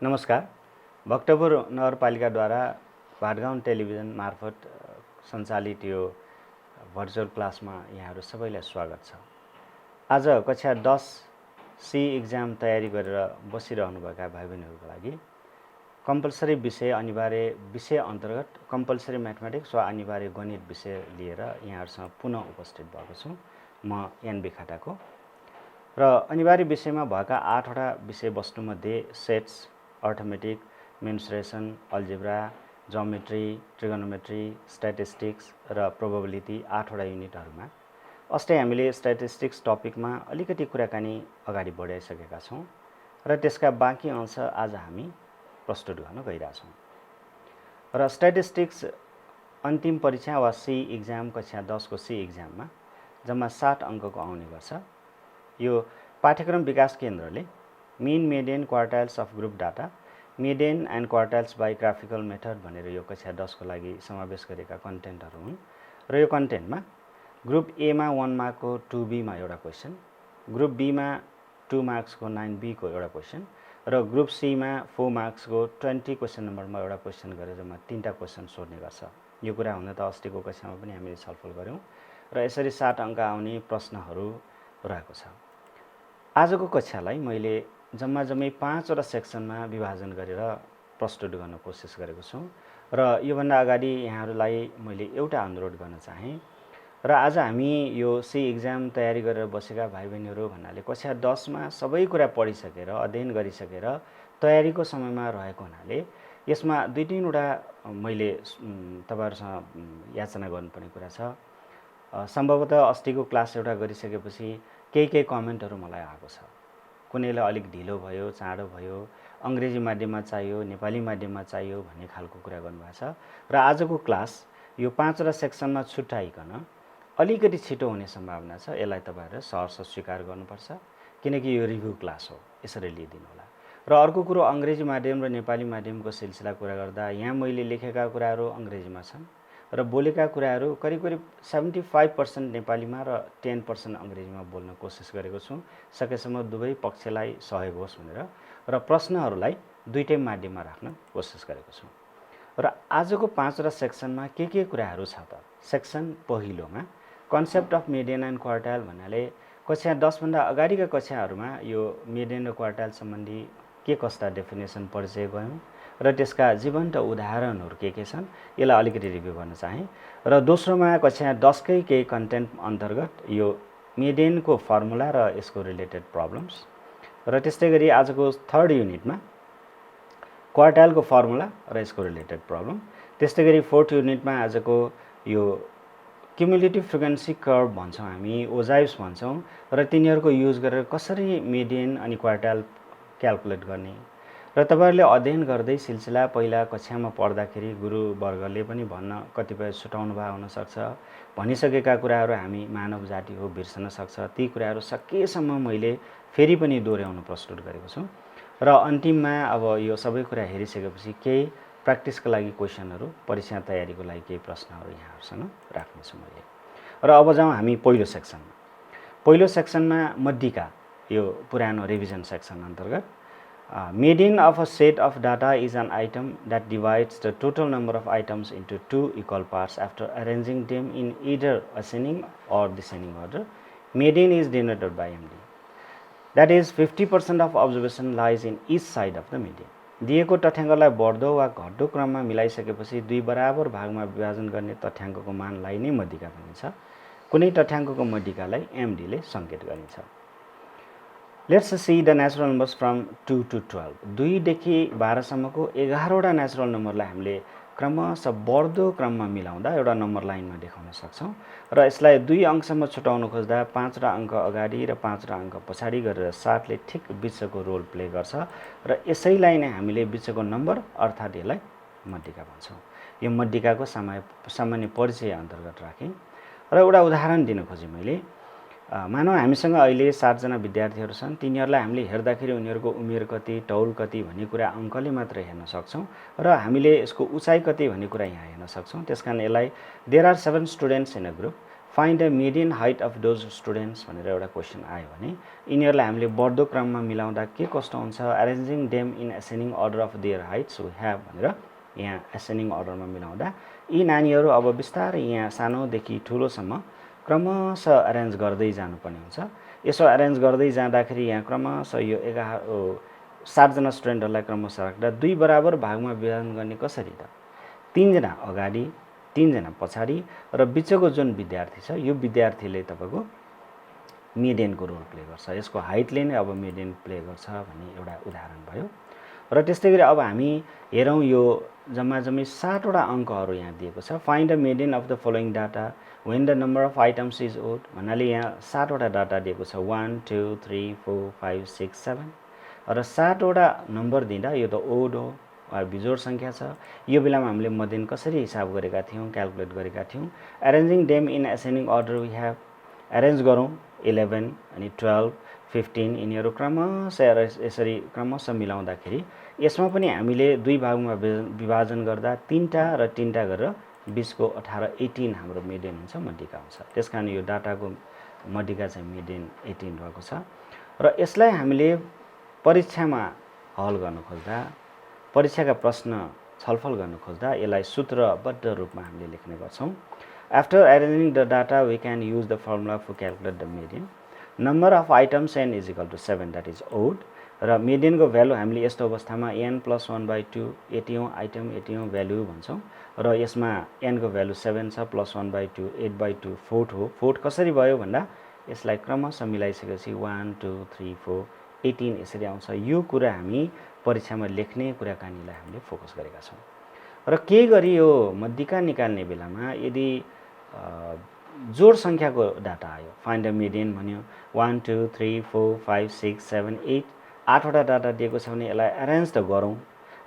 नमस्कार। भक्तपुर नगरपालिकाद्वारा भाटगाउँ टेलिभिजन मार्फत सञ्चालित यो भर्चुअल क्लासमा यहाँहरू सबैलाई स्वागत छ। आज कक्षा 10 सी इक्जाम तयारी गरेर बसिरहनुभएका भाइ बहिनीहरूको लागि कम्पलसरी विषय अनिवार्य विषय अन्तर्गत कम्पलसरी म्याथमेटिक्स वा अनिवार्य गणित विषय लिएर यहाँहरूसँग पुनः उपस्थित भएको छु। म एनबी खाटाको र अनिवार्य विषयमा भएका 8वटा विषयवस्तुमध्ये sets, arithmetic, mensuration, algebra, geometry, trigonometry, statistics र प्रोबेबिलिटी 8वटा युनिटहरूमा अस्ति हामीले स्ट्याटिस्टिक्स टपिकमा अलिकति कुराकानी अगाडि बढाइसकेका छौँ र त्यसका बाँकी अंश आज हामी प्रस्तुत गर्न गइरहेछौँ। र स्ट्याटिस्टिक्स अन्तिम परीक्षा वा सी इक्जाम कक्षा 10 को सी इक्जाममा जम्मा 60 अङ्कको आउने गर्छ। यो पाठ्यक्रम विकास केन्द्रले mean, median, quartiles of group data, median and quartiles by graphical method भनेर यो कक्षा 10 को लागि समावेश गरेका कन्टेन्टहरू हुन्। र यो कन्टेन्टमा ग्रुप ए मा 1 मार्कको 2B मा एउटा क्वेसन, ग्रुप बी मा 2 मार्क्सको 9B को एउटा क्वेसन र ग्रुप सी मा 4 मार्क्सको 20 क्वेसन नम्बरमा एउटा क्वेसन गरेर जम्मा 3टा क्वेसन सोध्ने गर्छ। यो कुरा हुन त अस्तिको कक्षामा पनि हामीले छलफल गऱ्यौँ र यसरी 60 अङ्क आउने प्रश्नहरू रहेको छ। आजको कक्षालाई मैले जम्मै 5वटा सेक्सनमा विभाजन गरेर प्रस्तुत गर्न कोसिस गरेको छु र योभन्दा अगाडि यहाँहरूलाई मैले एउटा अनुरोध गर्न चाहेँ। र आज हामी यो सी इक्जाम तयारी गरेर बसेका भाइ बहिनीहरू भन्नाले कक्षा 10 मा सबै कुरा पढिसकेर अध्ययन गरिसकेर तयारीको समयमा रहेको हुनाले यसमा 2-3वटा मैले तपाईहरुसँग याचना गर्नुपर्ने कुरा छ। सम्भवतः अस्तिको क्लास एउटा गरिसकेपछि केही कमेन्टहरू मलाई आएको छ। कुनैलाई अलिक ढिलो भयो, चाँडो भयो, अंग्रेजी माध्यममा चाहियो, नेपाली माध्यममा चाहियो भन्ने खालको कुरा गर्नुभएको छ। र आजको क्लास यो 5वटा सेक्सनमा छुट्याइकन अलिकति छिटो हुने सम्भावना छ। यसलाई तपाईहरुले सहर्ष स्वीकार गर्नुपर्छ किनकि यो रिभ्यू क्लास हो, यसरी लिदिनु होला। र अर्को कुरो अंग्रेजी माध्यम र नेपाली माध्यमको सिलसिला कुरा गर्दा यहाँ मैले लेखेका कुराहरू अंग्रेजीमा छन् र बोलेका कुराहरू करिब 75% नेपालीमा र 10% अंग्रेजीमा बोल्न कोसिस गरेको छु, सकेसम्म दुवै पक्षलाई सहयोग होस् भनेर। र प्रश्नहरूलाई दुईटै माध्यममा राख्न कोसिस गरेको छु। र आजको 5वटा सेक्सनमा के कुराहरू छ त? सेक्सन पहिलोमा concept of median and quartile भन्नाले कक्षा 10 भन्दा अगाडिका कक्षाहरूमा यो मिडियन र क्वार्टाइल सम्बन्धी के कस्ता डेफिनेसन परिचय गयौँ र त्यसका जीवन्त उदाहरणहरू के छन् यसलाई अलिकति रिभ्यू गर्न चाहे। र दोस्रोमा कक्षा 10 कै केही कन्टेन्ट अन्तर्गत यो मिडियनको फर्मुला र यसको रिलेटेड प्रब्लम्स र त्यस्तै गरी आजको थर्ड युनिटमा क्वार्टाइलको फर्मुला र यसको रिलेटेड प्रब्लम, त्यस्तै गरी फोर्थ युनिटमा आजको यो क्युमुलेटिभ फ्रिक्वेन्सी कर्भ भन्छौँ हामी, ओजाइब्स भन्छौँ र तिनीहरूको युज गरेर कसरी मिडियन अनि क्वार्टाइल क्याल्कुलेट गर्ने र तपाईहरुले अध्ययन गर्दै सिलसिला पहिला कक्षामा पढ्दाखेरि गुरुवर्गले पनि भन्न कतिपय छुटाउनु भए हुन सक्छ, भनिसकेका कुराहरू हामी मानव जाति हो बिर्सन सक्छ। ती कुराहरू सकेसम्म मैले फेरि पनि दोहोर्याउन प्रस्तुत गरेको छु र अन्तिममा अब यो सबै कुरा हेरिसकेपछि केही प्र्याक्टिसका लागि क्वेशनहरू, परीक्षा तयारीको लागि केही प्रश्नहरू यहाँहरुसँग राख्नेछु मैले। र अब जाउँ हामी पहिलो सेक्सनमा। पहिलो सेक्सनमा मध्यिका यो पुरानो रिभिजन सेक्सन अन्तर्गत median of a set of data is an item that divides the total number of items into 2 equal parts after arranging them in either ascending or descending order. Median is denoted by MD. That is 50% of observation lies in each side of the median. दिएको तथ्याङ्कलाई बढ्दो वा घट्दो क्रममा मिलाइसकेपछि दुई बराबर भागमा विभाजन गर्ने तथ्याङ्कको मानलाई नै मध्यिका भनिन्छ। कुनै तथ्याङ्कको मध्यिकालाई MD ले संकेत गरिन्छ। Let's see the natural numbers from 2 to 12. 2 देखि 12 सम्मको 11वटा नेचुरल नम्बरलाई हामीले क्रमशः बढ्दो क्रममा मिलाउँदा एउटा नम्बर लाइनमा देखाउन सक्छौं र यसलाई 2 अंकसम्म छुटाउन खोज्दा 5वटा अंक अगाडि र 5वटा अंक पछाडि गरेर 7 ले ठिक बिचको रोल प्ले गर्छ र यसैलाई नै हामीले बिचको नम्बर अर्थात् यसलाई मध्यिका भन्छौं। यो मध्यिकाको सामान्य परिचय अन्तर्गत राखेँ र एउटा उदाहरण दिन खोजे मैले। मानौ हामीसँग अहिले 7 जना विद्यार्थीहरू छन्, तिनीहरूलाई हामीले हेर्दाखेरि उनीहरूको उमेर कति, तौल कति भन्ने कुरा अंकले मात्र हेर्न सक्छौं र हामीले यसको उचाइ कति भन्ने कुरा यहाँ हेर्न सक्छौं। त्यसकारण यसलाई there are 7 students in a group, find the median height of those students भनेर एउटा क्वेसन आयो भने यिनीहरूलाई हामीले बढ्दो क्रममा मिलाउँदा के कस्तो हुन्छ arranging them in ascending order of their heights we have भनेर यहाँ एसेन्डिङ अर्डरमा मिलाउँदा यी नानीहरू अब बिस्तारै यहाँ सानोदेखि ठुलोसम्म क्रमशः एरेन्ज गर्दै जानुपर्ने हुन्छ। यसो एरेन्ज गर्दै जाँदाखेरि यहाँ क्रमशः यो 7जना स्टुडेन्टहरूलाई क्रमशः राख्दा 2 बराबर भागमा विभाजन गर्ने कसरी त 3जना अगाडि 3जना पछाडि र बिचको जुन विद्यार्थी छ यो विद्यार्थीले तपाईँको मिडियनको रोल प्ले गर्छ। यसको हाइटले नै अब मिडियन प्ले गर्छ भन्ने एउटा उदाहरण भयो। र त्यस्तै गरी अब हामी हेरौँ यो जम्मा 7वटा अङ्कहरू यहाँ दिएको छ। Find the median of the following data when the number of items is odd भन्नाले यहाँ 7वटा डाटा दिएको छ 1 2 3 4 5 6 7 र 7वटा नम्बर दिँदा यो त ओड हो वा बिजोड सङ्ख्या छ। यो बेलामा हामीले मध्यन कसरी हिसाब गरेका थियौँ क्याल्कुलेट गरेका थियौँ। Arranging them in ascending order we have arrange गरौँ 11 अनि 12 15 यिनीहरू क्रमशः यसरी क्रमशः मिलाउँदाखेरि यसमा पनि हामीले 2 भागमा विभाजन गर्दा 3टा र 3टा गरेर 20को 18 18 हाम्रो मिडियन हुन्छ मध्यिका हुन्छ। त्यसकारण यो डाटाको मध्यिका चाहिँ मिडियन 18 रहेको छ। र यसलाई हामीले परीक्षामा हल गर्न खोज्दा परीक्षाका प्रश्न छलफल गर्न खोज्दा यसलाई सूत्रबद्ध रूपमा हामीले लेख्ने गर्छौँ। After arranging the data we can use the formula for calculate the median number of items n is equal to 7 that is odd र मिडियनको भ्यालु हामीले यस्तो अवस्थामा n + 1/2 80औं आइटम 80औं भ्यालु भन्छौँ र यसमा n को भ्यालु 7 छ + 1/2 8/2 4 हो। 4 कसरी भयो भन्दा यसलाई क्रमशः मिलाइसकेपछि 1 2 3 4 18 यसरी आउँछ। यो कुरा हामी परीक्षामा लेख्ने कुराकानीलाई हामीले फोकस गरेका छौँ। र केही गरी यो मध्यिका निकाल्ने बेलामा यदि जोड सङ्ख्याको डाटा आयो फाइन्ड द मिडियन भन्यो 1 2 3 4 5 6 7 8 8वटा डाटा दिएको छ भने यसलाई एरेन्ज त गरौँ।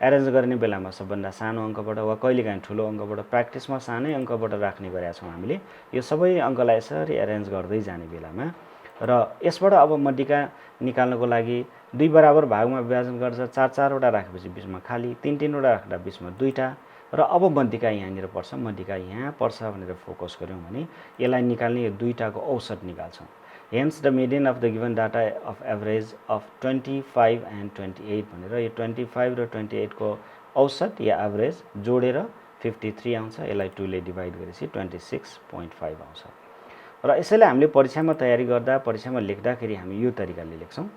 एरेन्ज गर्ने बेलामा सबभन्दा सानो अङ्कबाट वा कहिलेकाहीँ ठुलो अङ्कबाट प्र्याक्टिसमा सानै अङ्कबाट राख्ने गरेका छौँ हामीले। यो सबै अङ्कलाई यसरी एरेन्ज गर्दै जाने बेलामा र यसबाट अब मध्यिका निकाल्नको लागि 2 बराबर भागमा विभाजन गर्छ 4-4वटा राखेपछि बिचमा खाली 3-3वटा राख्दा बिचमा 2टा र अब मध्यिका यहाँनिर पर्छ मध्यिका यहाँ पर्छ भनेर फोकस गऱ्यौँ भने यसलाई निकाल्ने यो 2टाको औसत निकाल्छौँ। Hence the median of the given data of average of 25 and 28 भनेर यो 25 र 28 को औसत या एभरेज जोडेर 53 आउँछ। यसलाई 2 ले डिभाइड गरेपछि 26.5 आउँछ। र यसैले हामीले परीक्षामा तयारी गर्दा परीक्षामा लेख्दाखेरि हामी यो तरिकाले लेख्छौँ।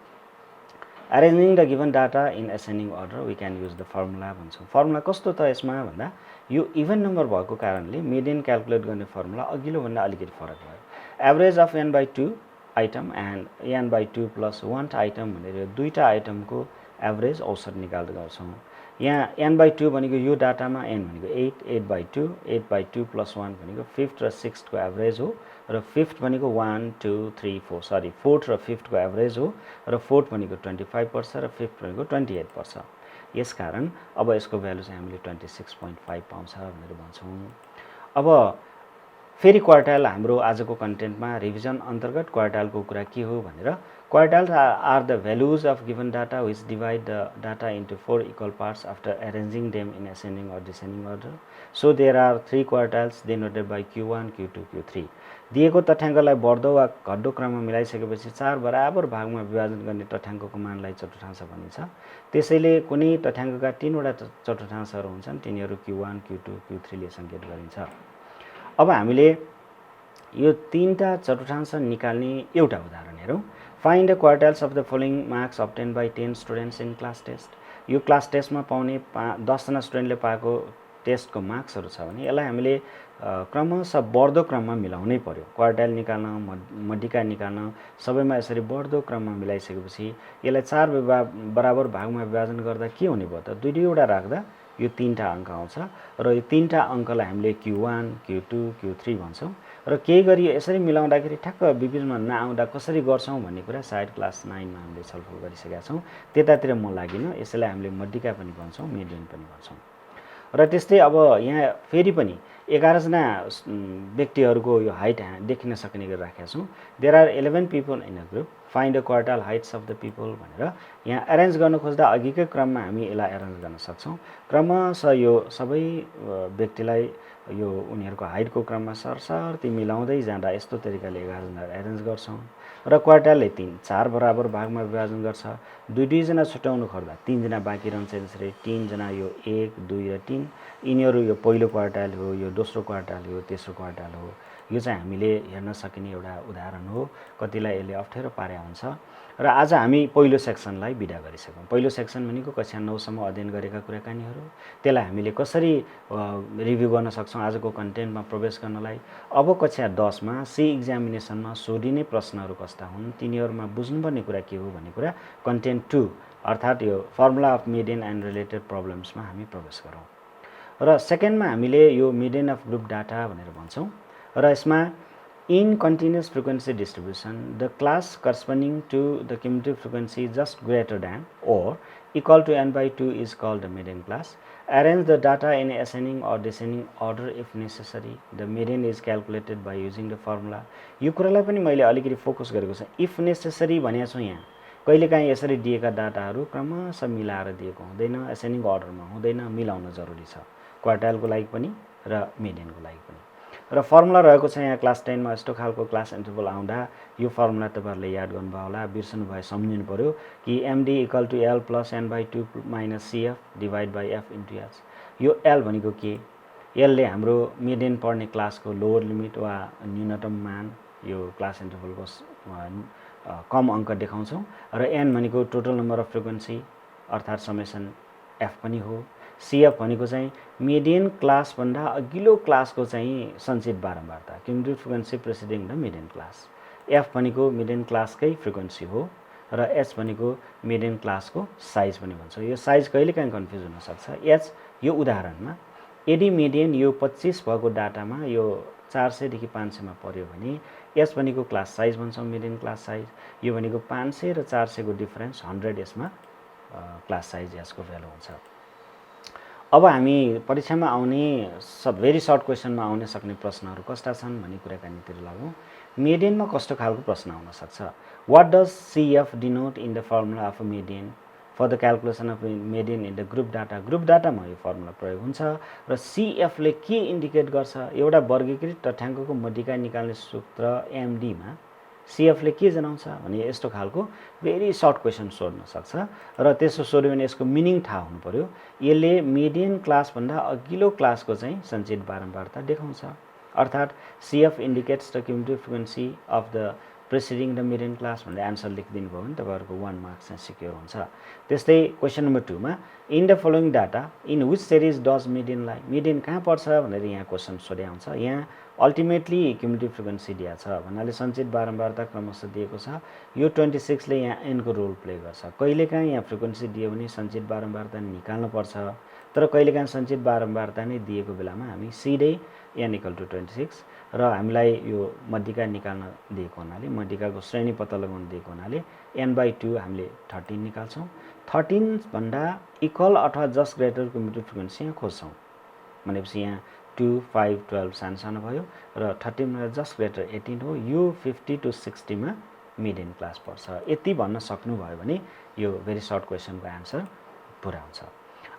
Arranging the given data in ascending order we can use the formula भन्छौँ। फर्मुला कस्तो त यसमा भन्दा यो इभन नम्बर भएको कारणले मिडियन क्याल्कुलेट गर्ने फर्मुला अघिल्लोभन्दा अलिकति फरक भयो। Average of n/2 item and n/2 + 1 item भनेर 2टा आइटमको एभरेज औसत निकाल्दै गर्छौँ। यहाँ n/2 भनेको यो डाटामा n भनेको 8 8/2 8/2 + 1 भनेको 5th र 6th को एभरेज हो र 5th भनेको 1 2 3 4 सरी 4th र 5th को एभरेज हो र 4th भनेको 25 पर्छ र 5th भनेको 28 पर्छ। यसकारण अब यसको भ्यालु चाहिँ हामीले 26.5 पाउँछ भनेर भन्छौँ। अब फेरि क्वार्टाइल हाम्रो आजको कन्टेन्टमा रिभिजन अन्तर्गत क्वार्टाइलको कुरा के हो भनेर quartiles are the values of given data which divide the data into 4 equal parts after arranging them in ascending or descending order. So there are 3 quartiles denoted by Q1 Q2 Q3। दिएको तथ्याङ्कलाई बढ्दो वा घट्दो क्रममा मिलाइसकेपछि 4 बराबर भागमा विभाजन गर्ने तथ्याङ्कको मानलाई चतुर्थांश भनिन्छ। त्यसैले कुनै तथ्याङ्कका 3वटा चतुर्थांशहरू हुन्छन् तिनीहरू Q1 Q2 Q3 ले सङ्केत गरिन्छ। अब हामीले यो 3टा चतुर्थांश निकाल्ने एउटा उदाहरण हेरौँ। Find the quartiles of the following marks obtain by 10 students in class test. यो क्लास टेस्टमा पाउने 10जना स्टुडेन्टले पाएको टेस्टको मार्क्सहरू छ भने यसलाई हामीले क्रमशः बढ्दो क्रममा मिलाउनै पर्यो। क्वार्टाइल निकाल्न मध्यिका निकाल्न सबैमा यसरी बढ्दो क्रममा मिलाइसकेपछि यसलाई 4 बराबर भागमा विभाजन गर्दा के हुने भयो त 2-2वटा राख्दा यो 3टा अङ्क आउँछ र यो 3टा अङ्कलाई हामीले Q1 Q2 Q3 भन्छौँ। र केही गरी यसरी मिलाउँदाखेरि ठ्याक्क विभिन्नमा नआउँदा कसरी गर्छौँ भन्ने कुरा सायद क्लास 9मा हामीले छलफल गरिसकेका छौँ। त्यतातिर म लागिनँ। यसैलाई हामीले मध्यिका पनि भन्छौँ मिडियन पनि भन्छौँ। र त्यस्तै अब यहाँ फेरि पनि 11जना व्यक्तिहरूको यो हाइट देखिन सक्ने गरी राखेका छौँ। There are 11 people in a group find the quartile heights of the people भनेर यहाँ एरेन्ज गर्न खोज्दा अघिकै क्रममा हामी यसलाई एरेन्ज गर्न सक्छौँ। क्रमशः यो सबै व्यक्तिलाई यो उनीहरूको हाइटको क्रममा सरसर्ती मिलाउँदै जाँदा यस्तो तरिकाले 11 जना एरेन्ज गर्छौँ र क्वार्टाइलले 4 बराबर भागमा विभाजन गर्छ। दुईजना छुट्याउनु खोज्दा 3 जना बाँकी रहन्छ। त्यसरी 3 जना यो 1, 2 र 3 यिनीहरू यो पहिलो क्वार्टाइल हो, यो दोस्रो क्वार्टाइल हो, तेस्रो क्वार्टाइल हो। यो चाहिँ हामीले हेर्न सकिने एउटा उदाहरण हो। कतिलाई यसले अप्ठ्यारो पारे हुन्छ र आज हामी पहिलो सेक्सनलाई बिदा गरिसक्यौँ। पहिलो सेक्सन भनेको कक्षा 9 सम्म अध्ययन गरेका कुराकानीहरू, त्यसलाई हामीले कसरी रिभ्यू गर्न सक्छौँ आजको कन्टेन्टमा प्रवेश गर्नलाई। अब कक्षा 10 मा सी एक्जामिनेसनमा सोधिने प्रश्नहरू कस्ता हुन्, तिनीहरूमा बुझ्नुपर्ने कुरा के हो भन्ने कुरा कन्टेन्ट 2 अर्थात् यो formula of median and related प्रब्लम्समा हामी प्रवेश गरौँ। र सेकेन्डमा हामीले यो मिडियन अफ ग्रुप डाटा भनेर भन्छौँ र यसमा in continuous frequency distribution, the class corresponding to the cumulative frequency just greater than or equal to n by 2 is called the median class. Arrange the data in ascending or descending order if necessary. The median is calculated by using the formula. यो कुरालाई पनि मैले अलिकति focus गरेको छ। If necessary भनेको छु यहाँ। कहिलेकाहीँ यसरी दिएका डाटाहरू क्रमशः मिलाएर दिएको हुँदैन, एसेन्डिङ अर्डरमा हुँदैन, मिलाउन जरुरी छ। क्वार्टाइलको लागि पनि र मिडियनको लागि पनि। र फर्मुला रहेको छ यहाँ क्लास 10 मा यस्तो खालको क्लास इन्टरभल आउँदा यो फर्मुला तपाईहरुले याद गर्नुभयो होला, बिर्सनु भए सम्झिनु पर्यो कि MD = L + n/2 - CF / F * H। यो L भनेको के? L ले हाम्रो मिडियन पढ्ने क्लासको लोअर लिमिट वा न्यूनतम मान यो क्लास इन्टरभलको कम अङ्क देखाउँछौं र n भनेको टोटल नम्बर अफ फ्रिक्वेन्सी अर्थात् समेसन F पनि हो। CF भनेको चाहिँ मिडियन क्लास भन्दा अघिल्लो क्लासको चाहिँ सञ्चित बारम्बारता, cumulative frequency preceding the median class. F भनेको मिडियन क्लासकै फ्रिक्वेन्सी हो र H भनेको मिडियन क्लासको साइज पनि भन्छ। यो साइज कहिलेकाहीँ कन्फ्युज हुन सक्छ। H यो उदाहरणमा यदि मिडियन यो 25 भएको डाटामा यो 400 देखि 500 मा पर्यो भने H भनेको क्लास साइज भन्छौं, मिडियन क्लास साइज। यो भनेको 500 र 400 को डिफरेन्स 100 यसमा क्लास साइज H को भ्यालु हुन्छ। अब हामी परीक्षामा आउने भेरी सर्ट क्वेशनमा आउन सक्ने प्रश्नहरू कस्ता छन् भन्ने कुराकानीतिर लागौं। मिडियनमा कस्तो खालको प्रश्न आउन सक्छ? What does CF denote in the formula of median for the calculation of median in the group data? Group डाटामा यो फर्मुला प्रयोग हुन्छ र CF ले के इन्डिकेट गर्छ? एउटा वर्गीकृत तथ्याङ्कको मध्यिका निकाल्ने सूत्र MD मा CF ले के जनाउँछ भने यस्तो खालको भेरी सर्ट क्वेशन सोध्न सक्छ र त्यसो सोध्यो भने यसको मिनिङ थाहा हुनु पर्यो। यसले मिडियन क्लास भन्दा अघिल्लो क्लासको चाहिँ सञ्चित बारम्बारता देखाउँछ। अर्थात् CF indicates the cumulative frequency of the preceding the median class भन्ने आन्सर लेखिदिनु भयो भने तपाईहरुको 1 मार्क्स चाहिँ सिक्योर हुन्छ। त्यस्तै क्वेशन नम्बर 2 मा in the following data in which series does median लाई? मिडियन कहाँ पर्छ भनेर यहाँ क्वेशन सोध्या हुन्छ। यहाँ अल्टिमेटली क्युमुलेटिभ फ्रिक्वेन्सी दिया छ भन्नाले सञ्चित बारम्बारता क्रमशः दिएको छ। यो 26 ले यहाँ n को रोल प्ले गर्छ। कहिलेकाहीँ यहाँ फ्रिक्वेन्सी दियो भने सञ्चित बारम्बारता निकाल्नु पर्छ, तर कहिलेकाहीँ सञ्चित बारम्बारता नै दिएको बेलामा हामी सिधै n = 26 र हामीलाई यो मध्यिका निकाल्न दिएको हुनाले मध्यिकाको श्रेणी पत्ता लगाउन दिएको हुनाले n/2 हामीले 13 निकाल्छौं। 13 भन्दा इक्वल अथवा जस्ट ग्रेटर क्युमुलेटिभ फ्रिक्वेन्सी यहाँ खोज्छौं। भनेपछि यहाँ 2, 5, 12 सानो भयो र 13 भन्दा जस्ट ग्रेटर 18 हो। यो 50 to 60 मा मिडियन क्लास पर्छ। यति भन्न सक्नु भयो भने यो भेरी सर्ट क्वेशनको आन्सर पुरा हुन्छ।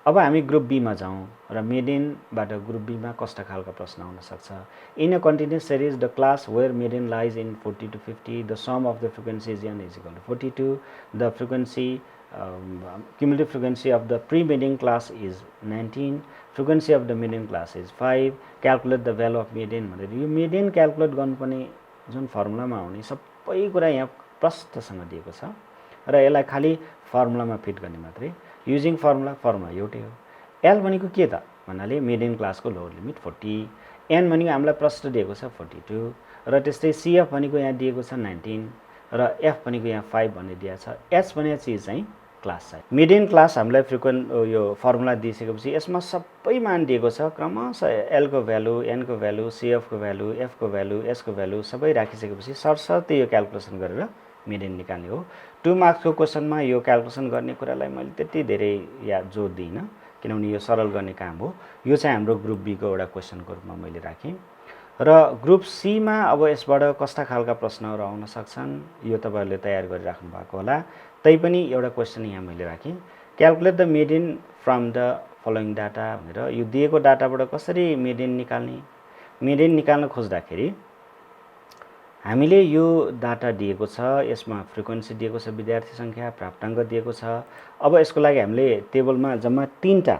अब हामी ग्रुप बी मा जाउँ र मिडियनबाट ग्रुप बी मा कस्ता खालका प्रश्न आउन सक्छ। In a continuous series the class where median lies in 40 to 50 the sum of the frequencies n = 42 the frequency cumulative frequency of the pre-median class is 19, frequency of the median class is 5, calculate the value of median भनेर यो median calculate गर्नुपर्ने जुन फर्मुलामा आउने सबै कुरा यहाँ प्रष्टसँग दिएको छ र यसलाई खाली फर्मुलामा फिट गर्ने मात्रै। युजिङ फर्मुला एउटै हो। L भनेको के त भन्नाले मिडियन क्लासको लोअर लिमिट 40, n भनेको हामीलाई प्रष्ट दिएको छ 42 र त्यस्तै CF भनेको यहाँ दिएको छ 19 र F भनेको यहाँ 5 भन्ने दिएको छ। H भन्ने चीज चाहिँ क्लास साइज। मिडियन क्लास हामीलाई फ्रिक्वेन्ट यो फर्मुला दिइसकेपछि यसमा सबै मान दिएको छ। क्रमशः L को भ्यालु, n को भ्यालु, CF को भ्यालु, F को भ्यालु, S को भ्यालु सबै राखिसकेपछि सरसर्ती यो क्याल्कुलेसन गरेर मिडियन निकाल्ने हो। 2 मार्क्सको क्वेशनमा यो क्याल्कुलेसन गर्ने कुरालाई मैले त्यति धेरै जोड दिइन किनभने यो सरल गर्ने काम हो। यो चाहिँ हाम्रो ग्रुप बी को एउटा क्वेशनको रूपमा मैले राखेँ र ग्रुप सी मा अब यसबाट कस्ता खालका प्रश्नहरू आउन सक्छन् यो तपाईहरुले तयार गरिराख्नु भएको होला। तैपनि एउटा क्वेशन यहाँ मैले राखेँ। Calculate the median from the following data भनेर यो दिएको डाटाबाट कसरी मिडियन निकाल्ने, मिडियन निकाल्न खोज्दाखेरि हामीले यो डाटा दिएको छ, यसमा फ्रिक्वेन्सी दिएको छ, विद्यार्थी सङ्ख्या, प्राप्ताङ्क दिएको छ। अब यसको लागि हामीले टेबलमा जम्मा 3टा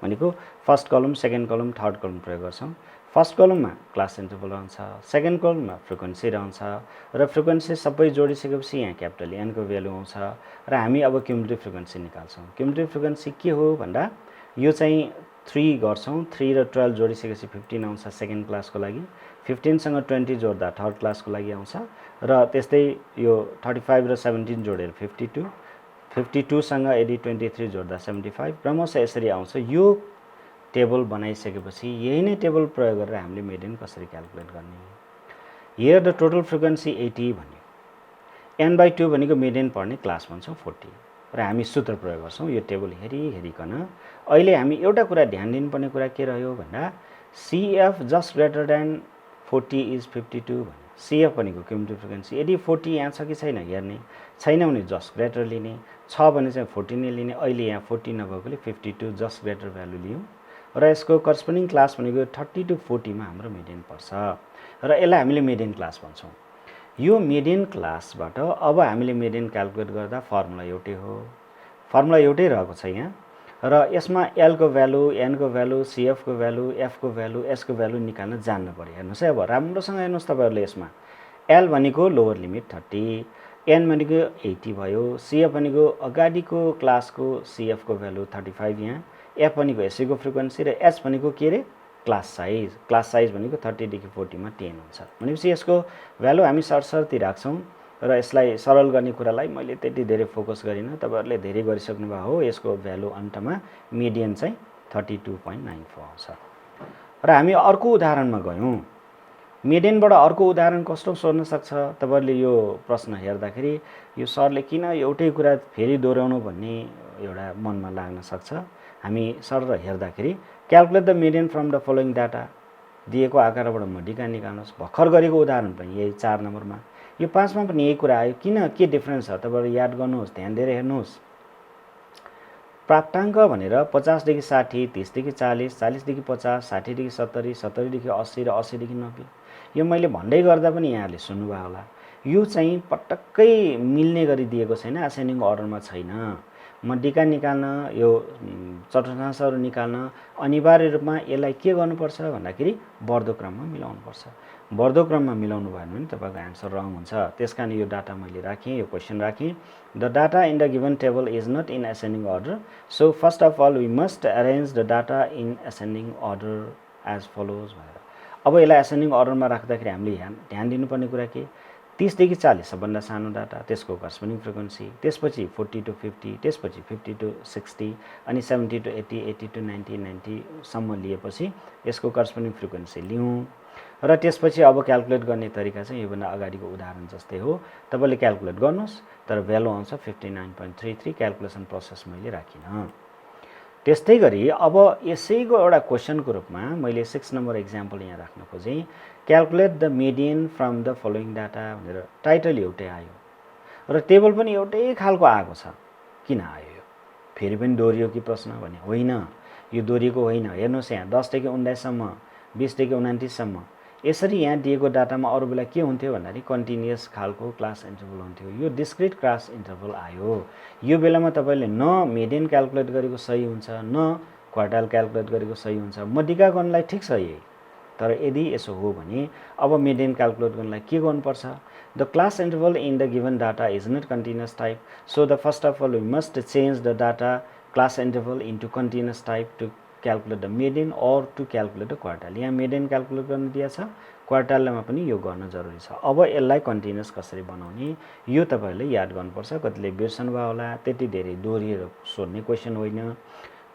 भनेको फर्स्ट कलम, सेकेन्ड कलम, थर्ड कलम प्रयोग गर्छौँ। फर्स्ट कलममा क्लास इन्टरभल रहन्छ, सेकेन्ड कलममा फ्रिक्वेन्सी रहन्छ र फ्रिक्वेन्सी सबै जोडिसकेपछि यहाँ क्यापिटल एन को भ्यालु आउँछ र हामी अब क्युमुलेटिभ फ्रिक्वेन्सी निकाल्छौँ। क्युमुलेटिभ फ्रिक्वेन्सी के हो भन्दा यो चाहिँ 3 गर्छौँ, 3 र 12 जोडिसकेपछि 15 आउँछ सेकेन्ड क्लासको लागि, 15 सँग 20 जोड्दा थर्ड क्लासको लागि आउँछ र त्यस्तै यो 35 र 17 जोडेर 52, 52 सँग यदि 23 जोड्दा 75 क्रमशः यसरी आउँछ। यो टेबल बनाइसकेपछि यही नै टेबल प्रयोग गरेर हामीले मिडियन कसरी क्याल्कुलेट गर्ने। हियर द टोटल फ्रिक्वेन्सी 80 भन्यो, n/2 भनेको मिडियन पढ्ने क्लास भन्छौँ 40 र हामी सूत्र प्रयोग गर्छौँ यो टेबल हेरिकन। अहिले हामी एउटा कुरा ध्यान दिनुपर्ने कुरा के रह्यो भन्दा CF just greater then 40 is 52 भन्यो। CF भनेको क्युमुलेटिभ फ्रिक्वेन्सी, यदि 40 यहाँ छ कि छैन हेर्ने, छैन भने जस्ट ग्रेटर लिने, छ भने चाहिँ 40 नै लिने। अहिले यहाँ 40 नभएकोले 52 जस्ट ग्रेटर भ्यालु लियौँ र यसको करस्पोन्डिङ क्लास भनेको 30 to 40 मा हाम्रो मिडियन पर्छ र यसलाई हामीले मिडियन क्लास भन्छौँ। यो मिडियन क्लासबाट अब हामीले मिडियन क्याल्कुलेट गर्दा फर्मुला एउटै हो, फर्मुला एउटै रहेको छ यहाँ र यसमा L को भ्यालु, N को भ्यालु, CF को भ्यालु, F को भ्यालु, S को भ्यालु निकाल्न जान्नु पर्यो। हेर्नुहोस् है, अब राम्रोसँग हेर्नुहोस् तपाईँहरूले यसमा L भनेको लोवर लिमिट 30, N भनेको 80 भयो, CF भनेको अगाडिको क्लासको CF को भ्यालु 35 यहाँ, F भनेको यसैको फ्रिक्वेन्सी र S भनेको के अरे क्लास साइज, क्लास साइज भनेको 30 देखि 40 मा 10 हुन्छ। भनेपछि यसको भ्यालु हामी सरसर्ती राख्छौँ र यसलाई सरल गर्ने कुरालाई मैले त्यति धेरै फोकस गरिनँ, तपाईँहरूले धेरै गरिसक्नु भएको हो। यसको भ्यालु अन्तमा मिडियन चाहिँ 32.94 आउँछ र हामी अर्को उदाहरणमा गयौँ। मिडियनबाट अर्को उदाहरण कस्तो सोध्न सक्छ तपाईँहरूले यो प्रश्न हेर्दाखेरि, यो सरले किन एउटै कुरा फेरि दोहोऱ्याउनु भन्ने एउटा मनमा लाग्न सक्छ। हामी सर हेर्दाखेरि calculate the median from the following data, दिएको आकारबाट मध्यिका निकाल्नुहोस्। भर्खर गरेको उदाहरण पनि यही 4 नम्बरमा, यो 5 मा पनि यही कुरा आयो। किन, के डिफरेन्स छ तपाईँहरू याद गर्नुहोस्, ध्यान दिएर हेर्नुहोस्। प्राप्ताङ्क भनेर 50 देखि 60, 30 देखि 40, 40 देखि 50, 60 देखि 70, 70 देखि 80 र 80 देखि 90, यो मैले भन्दै गर्दा पनि यहाँहरूले सुन्नुभयो होला। यो चाहिँ पटक्कै मिल्ने गरी दिएको छैन, एसेन्डिङ अर्डरमा छैन। मध्यिका निकाल्न, यो चतुर्थांशहरू निकाल्न अनिवार्य रूपमा यसलाई के गर्नुपर्छ भन्दाखेरि बढ्दो क्रममा मिलाउनुपर्छ। बढ्दो क्रममा मिलाउनु भएन भने तपाईँको आन्सर रङ हुन्छ। त्यसकारण यो डाटा मैले राखेँ, यो क्वेसन राखेँ। The data in the given table is not in ascending order, so first of all we must arrange the data in ascending order as follows भनेर। अब यसलाई एसेन्डिङ अर्डरमा राख्दाखेरि हामीले ध्यान दिनुपर्ने कुरा के, 30 देखि 40 सबभन्दा सानो डाटा, त्यसको करस्पोन्डिङ फ्रिक्वेन्सी, त्यसपछि 40 to 50, त्यसपछि 50 to 60 अनि 70 to 80, 80 to 90, 90 सम्म लिएपछि यसको करस्पोन्डिङ फ्रिक्वेन्सी लियौँ र त्यसपछि अब क्याल्कुलेट गर्ने तरिका चाहिँ योभन्दा अगाडिको उदाहरण जस्तै हो। तपाईँले क्याल्कुलेट गर्नुहोस्, तर भ्यालु आउँछ 59.33। क्याल्कुलेसन प्रोसेस मैले राखिनँ। त्यस्तै गरी अब यसैको एउटा क्वेसनको रूपमा मैले 6 नम्बर एक्जाम्पल यहाँ राख्न खोजेँ। Calculate the median from the following data भनेर टाइटल एउटै आयो र टेबल पनि एउटै खालको आएको छ। किन आयो यो, फेरि पनि दोहोरियो कि प्रश्न भने होइन, यो दोहोरिएको होइन। हेर्नुहोस् यहाँ 10 देखि 19 सम्म, 20 देखि 29 सम्म, यसरी यहाँ दिएको डाटामा अरू बेला के हुन्थ्यो भन्दाखेरि कन्टिन्युअस खालको क्लास इन्टरभल हुन्थ्यो। यो डिस्क्रिट क्लास इन्टरभल आयो। यो बेलामा तपाईँले न मिडियन क्याल्कुलेट गरेको सही हुन्छ, न क्वार्टाइल क्याल्कुलेट गरेको सही हुन्छ। मध्यिका गर्नलाई ठिक छ यही, तर यदि यसो हो भने अब मिडियन क्याल्कुलेट गर्नलाई के गर्नुपर्छ। The class interval in the given data is not continuous type, so the first of all we must change the data class interval into continuous type to calculate the median or to calculate the quartile. यहाँ median calculate गर्न दिएछ, क्वार्टाइलमा पनि यो गर्न जरुरी छ। अब यसलाई कन्टिन्युअस कसरी बनाउने यो तपाईँहरूले याद गर्नुपर्छ। कतिले बिर्सनुभयो होला, त्यति धेरै दोहोरिएर सोध्ने क्वेसन होइन।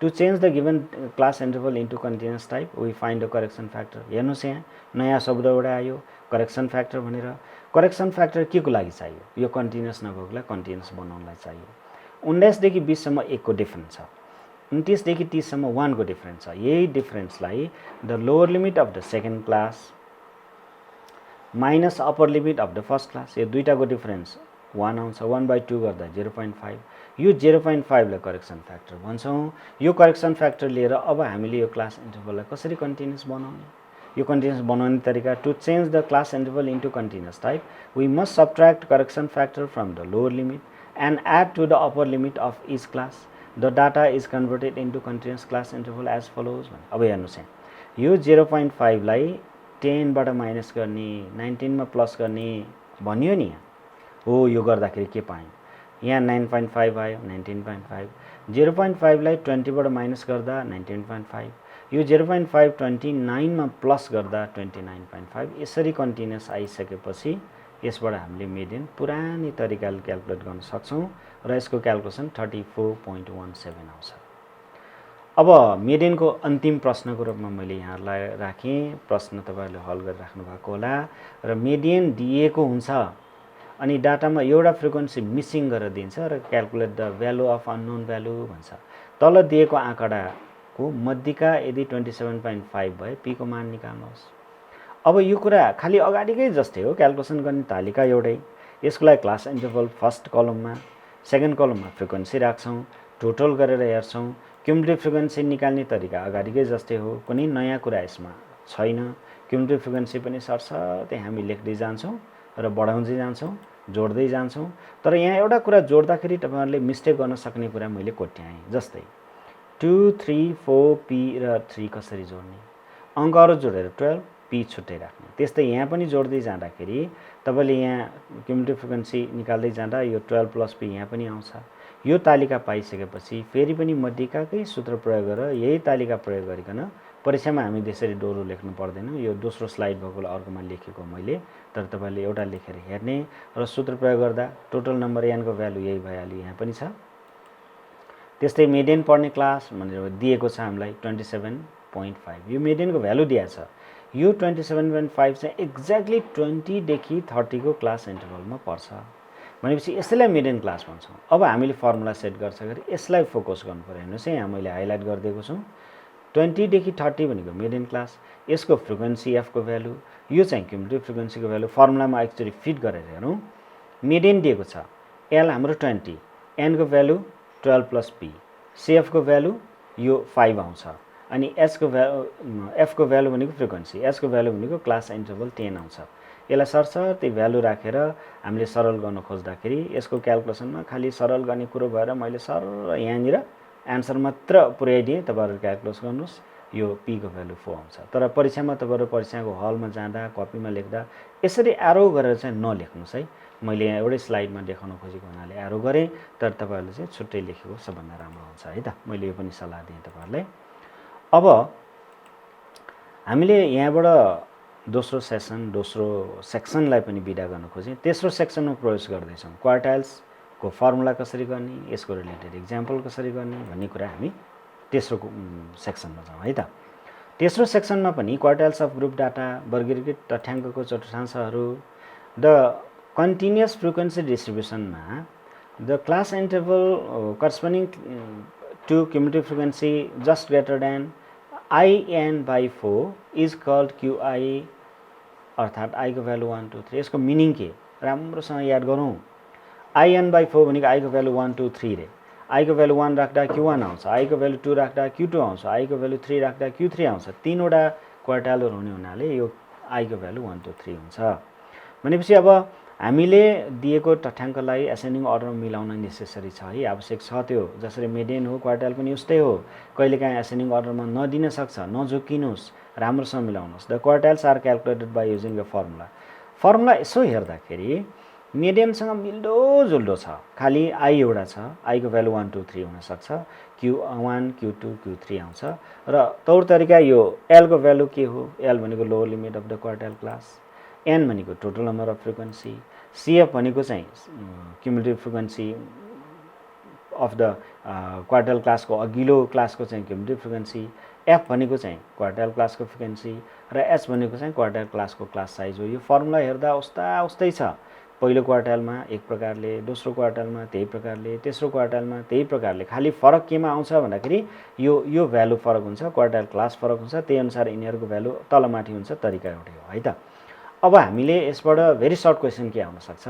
To change the given class interval into continuous type we find the correction factor. हेर्नुहोस् यहाँ नयाँ शब्द एउटा आयो करेक्सन फ्याक्टर भनेर। करेक्सन फ्याक्टर के को लागि चाहियो, यो कन्टिन्युअस नभएकोलाई कन्टिन्युअस बनाउनलाई चाहियो। 19 देखि 20 सम्म 1 को डिफरेन्स छ, 29 देखि 30 सम्म 1 को डिफरेन्स छ। यही डिफरेन्सलाई the lower limit of the second class minus upper limit of the first class, यो दुईटाको डिफरेन्स 1 आउँछ। 1/2 गर्दा 0.5, यो 0.5 लाई करेक्सन फ्याक्टर भन्छौँ। यो करेक्सन फ्याक्टर लिएर अब हामीले यो क्लास इन्टरभललाई कसरी कन्टिन्युअस बनाउने? यो कन्टिन्युअस बनाउने तरिका, to change the class interval into continuous type we must subtract correction factor from the lower limit and add to the upper limit of each class. The data is converted into continuous class interval as follows. अब हेर्नुहोस् यहाँ, यो 0.5 लाई 10 बाट minus गर्ने, 19 मा plus गर्ने भनियो नि यहाँ। हो, यो गर्दाखेरि के पायौँ? यहाँ 9.5 आयो, 19.5। 0.5 लाई 20 बाट माइनस गर्दा 19.5। यो 0.5 29 मा प्लस गर्दा 29.5। यसरी कन्टिन्युअस आइसकेपछि यसबाट हामीले मिडियन पुरानै तरिकाले क्याल्कुलेट गर्न सक्छौँ र यसको क्याल्कुलेसन 34.17 आउँछ। अब मिडियनको अन्तिम प्रश्नको रूपमा मैले यहाँलाई राखेँ। प्रश्न तपाईँहरूले हल गरिराख्नु भएको होला। र मिडियन दिएको हुन्छ अनि डाटामा एउटा फ्रिक्वेन्सी मिसिङ गरेर दिन्छ र calculate the value of unknown value भन्छ। तल दिएको आँकडाको मध्यका यदि 27.5 भए पीको मान निकाल्नुहोस्। अब यो कुरा खालि अगाडिकै जस्तै हो, क्याल्कुलेसन गर्ने तालिका एउटै। यसको लागि क्लास इन्टरभल फर्स्ट कलममा, सेकेन्ड कलममा फ्रिक्वेन्सी राख्छौँ, टोटल गरेर हेर्छौँ। क्युमुलेटिभ फ्रिक्वेन्सी निकाल्ने तरिका अगाडिकै जस्तै हो, कुनै नयाँ कुरा यसमा छैन। क्युमुलेटिभ फ्रिक्वेन्सी पनि सरसर्ती हामी लेख्दै जान्छौँ र बढाउँदै जान्छौँ, जोड्दै जान्छौँ। तर यहाँ एउटा कुरा जोड्दाखेरि तपाईँहरूले मिस्टेक गर्न सक्ने कुरा मैले कोट्याएँ। जस्तै 2, 3, 4 पी र 3 कसरी जोड्ने? अङ्कहरू जोडेर 12 पी छुट्टै राख्ने। त्यस्तै यहाँ पनि जोड्दै जाँदाखेरि तपाईँले यहाँ क्युमुलेटिभ फ्रिक्वेन्सी निकाल्दै जाँदा यो 12 प्लस पी यहाँ पनि आउँछ। यो तालिका पाइसकेपछि फेरि पनि मध्यकाकै सूत्र प्रयोग गरेर यही तालिका प्रयोग गरिकन परीक्षामा हामी त्यसरी डोरो लेख्नु पर्दैन। यो दोस्रो स्लाइड भएकोले अर्कोमा लेखेको मैले, तर तपाईँले एउटा लेखेर हेर्ने र सूत्र प्रयोग गर्दा टोटल नम्बर एनको भ्यालु यही भइहाल्यो, यहाँ पनि छ। त्यस्तै मिडियन पढ्ने क्लास भनेर दिएको छ हामीलाई 27.5। यो मिडियनको भ्यालु दिएको छ। यो 27.5 चाहिँ एक्ज्याक्टली 20 देखि 30 को क्लास इन्टरभलमा पर्छ भनेपछि यसैलाई मिडियन क्लास भन्छौँ। अब हामीले फर्मुला सेट गर्छखेरि यसलाई फोकस गर्नु पर्यो। हेर्नुहोस् है, यहाँ मैले हाइलाइट गरिदिएको छु। 20 देखि 30 भनेको मिडियन क्लास, यसको फ्रिक्वेन्सी एफको भ्यालु, यो चाहिँ क्युमुलेटिभ फ्रिक्वेन्सीको भ्यालु। फर्मुलामा एकचोटि फिट गरेर हेरौँ। मिडियन दिएको छ, एल हाम्रो 20, एनको भ्यालु 12 प्लस पी, सिएफको भ्यालु यो 5 आउँछ, अनि एफको भ्यालु भनेको फ्रिक्वेन्सी, एसको भ्यालु भनेको क्लास इन्टरभल 10 आउँछ। यसलाई सरसर्ती भ्यालु राखेर हामीले सरल गर्न खोज्दाखेरि यसको क्याल्कुलेसनमा खालि सरल गर्ने कुरो भएर मैले सर यहाँनिर एन्सर मात्र पुर्याइदिएँ। तपाईँहरू क्याल्कुलेट गर्नुहोस्, यो पीको भ्यालु 4 आउँछ। तर परीक्षामा तपाईँहरू परीक्षाको हलमा जाँदा कपीमा लेख्दा यसरी एरो गरेर चाहिँ नलेख्नुहोस् है। मैले यहाँ एउटै स्लाइडमा देखाउन खोजेको हुनाले एरो गरेँ, तर तपाईँहरूले चाहिँ छुट्टै लेखेको सबभन्दा राम्रो हुन्छ है त। मैले यो पनि सल्लाह दिएँ तपाईँहरूलाई। अब हामीले यहाँबाट दोस्रो सेक्सनलाई पनि बिदा गर्न खोजेँ। तेस्रो सेक्सनमा प्रवेश गर्दैछौँ। क्वार्टाइल्सको फर्मुला कसरी गर्ने, यसको रिलेटेड इक्जाम्पल कसरी गर्ने भन्ने कुरा हामी तेस्रो सेक्सनमा जाउँ है त। तेस्रो सेक्सनमा पनि क्वार्टाइल्स अफ ग्रुप डाटा, वर्गीकृत तथ्याङ्कको चतुर्थांशहरू, द कन्टिन्युअस फ्रिक्वेन्सी डिस्ट्रिब्युसनमा the class interval corresponding to cumulative frequency just greater than IN/4 is called QI, अर्थात् आई को भ्यालु 1, 2, 3। यसको मिनिङ के राम्रोसँग याद गरौँ। IN/4 भनेको आई को भ्यालु 1, 2, 3 रे। आई को भ्यालु 1 राख्दा Q1 आउँछ, आई को भ्यालु 2 राख्दा Q2 आउँछ, आई को भ्यालु 3 राख्दा Q3 आउँछ। तीनवटा क्वार्टाइलहरू हुने हुनाले यो आई को भ्यालु 1, 2, 3 हुन्छ। भनेपछि अब हामीले दिएको तथ्याङ्कलाई एसेन्डिङ अर्डरमा मिलाउन नेसेसरी छ है, आवश्यक छ। त्यो जसरी मिडियन हो, क्वार्टाइल पनि उस्तै हो। कहिलेकाहीँ एसेन्डिङ अर्डरमा नदिन सक्छ, नझुक्किनुहोस्, राम्रोसँग मिलाउनुहोस्। The quartiles are calculated by using the formula यसो हेर्दाखेरि मिडियनसँग मिल्दोजुल्दो छ, खालि आई एउटा छ, आई को भ्यालु 1, 2, 3 हुनसक्छ, Q1, Q2, Q3 आउँछ। र तौर तरिका यो एल को भ्यालु के हो? एल भनेको lower limit of the quartile class, N भनेको total number of frequency, CF भनेको चाहिँ cumulative frequency of the quartile क्लासको अघिल्लो क्लासको चाहिँ क्युमुलेटिभ फ्रिक्वेन्सी, एफ भनेको चाहिँ क्वार्टाइल क्लासको फ्रिक्वेन्सी, र एच भनेको चाहिँ क्वार्टाइल क्लासको क्लास साइज हो। यो फर्मुला हेर्दा उस्तै छ। पहिलो क्वार्टाइलमा एक प्रकारले, दोस्रो क्वार्टाइलमा त्यही प्रकारले, तेस्रो क्वार्टाइलमा त्यही प्रकारले। खालि फरक केमा आउँछ भन्दाखेरि यो भ्यालु फरक हुन्छ, क्वार्टाइल क्लास फरक हुन्छ, त्यही अनुसार यिनीहरूको भ्यालु तलमाथि हुन्छ, तरिका एउटै हो है त। अब हामीले यसबाट भेरी सर्ट क्वेसन के आउन सक्छ?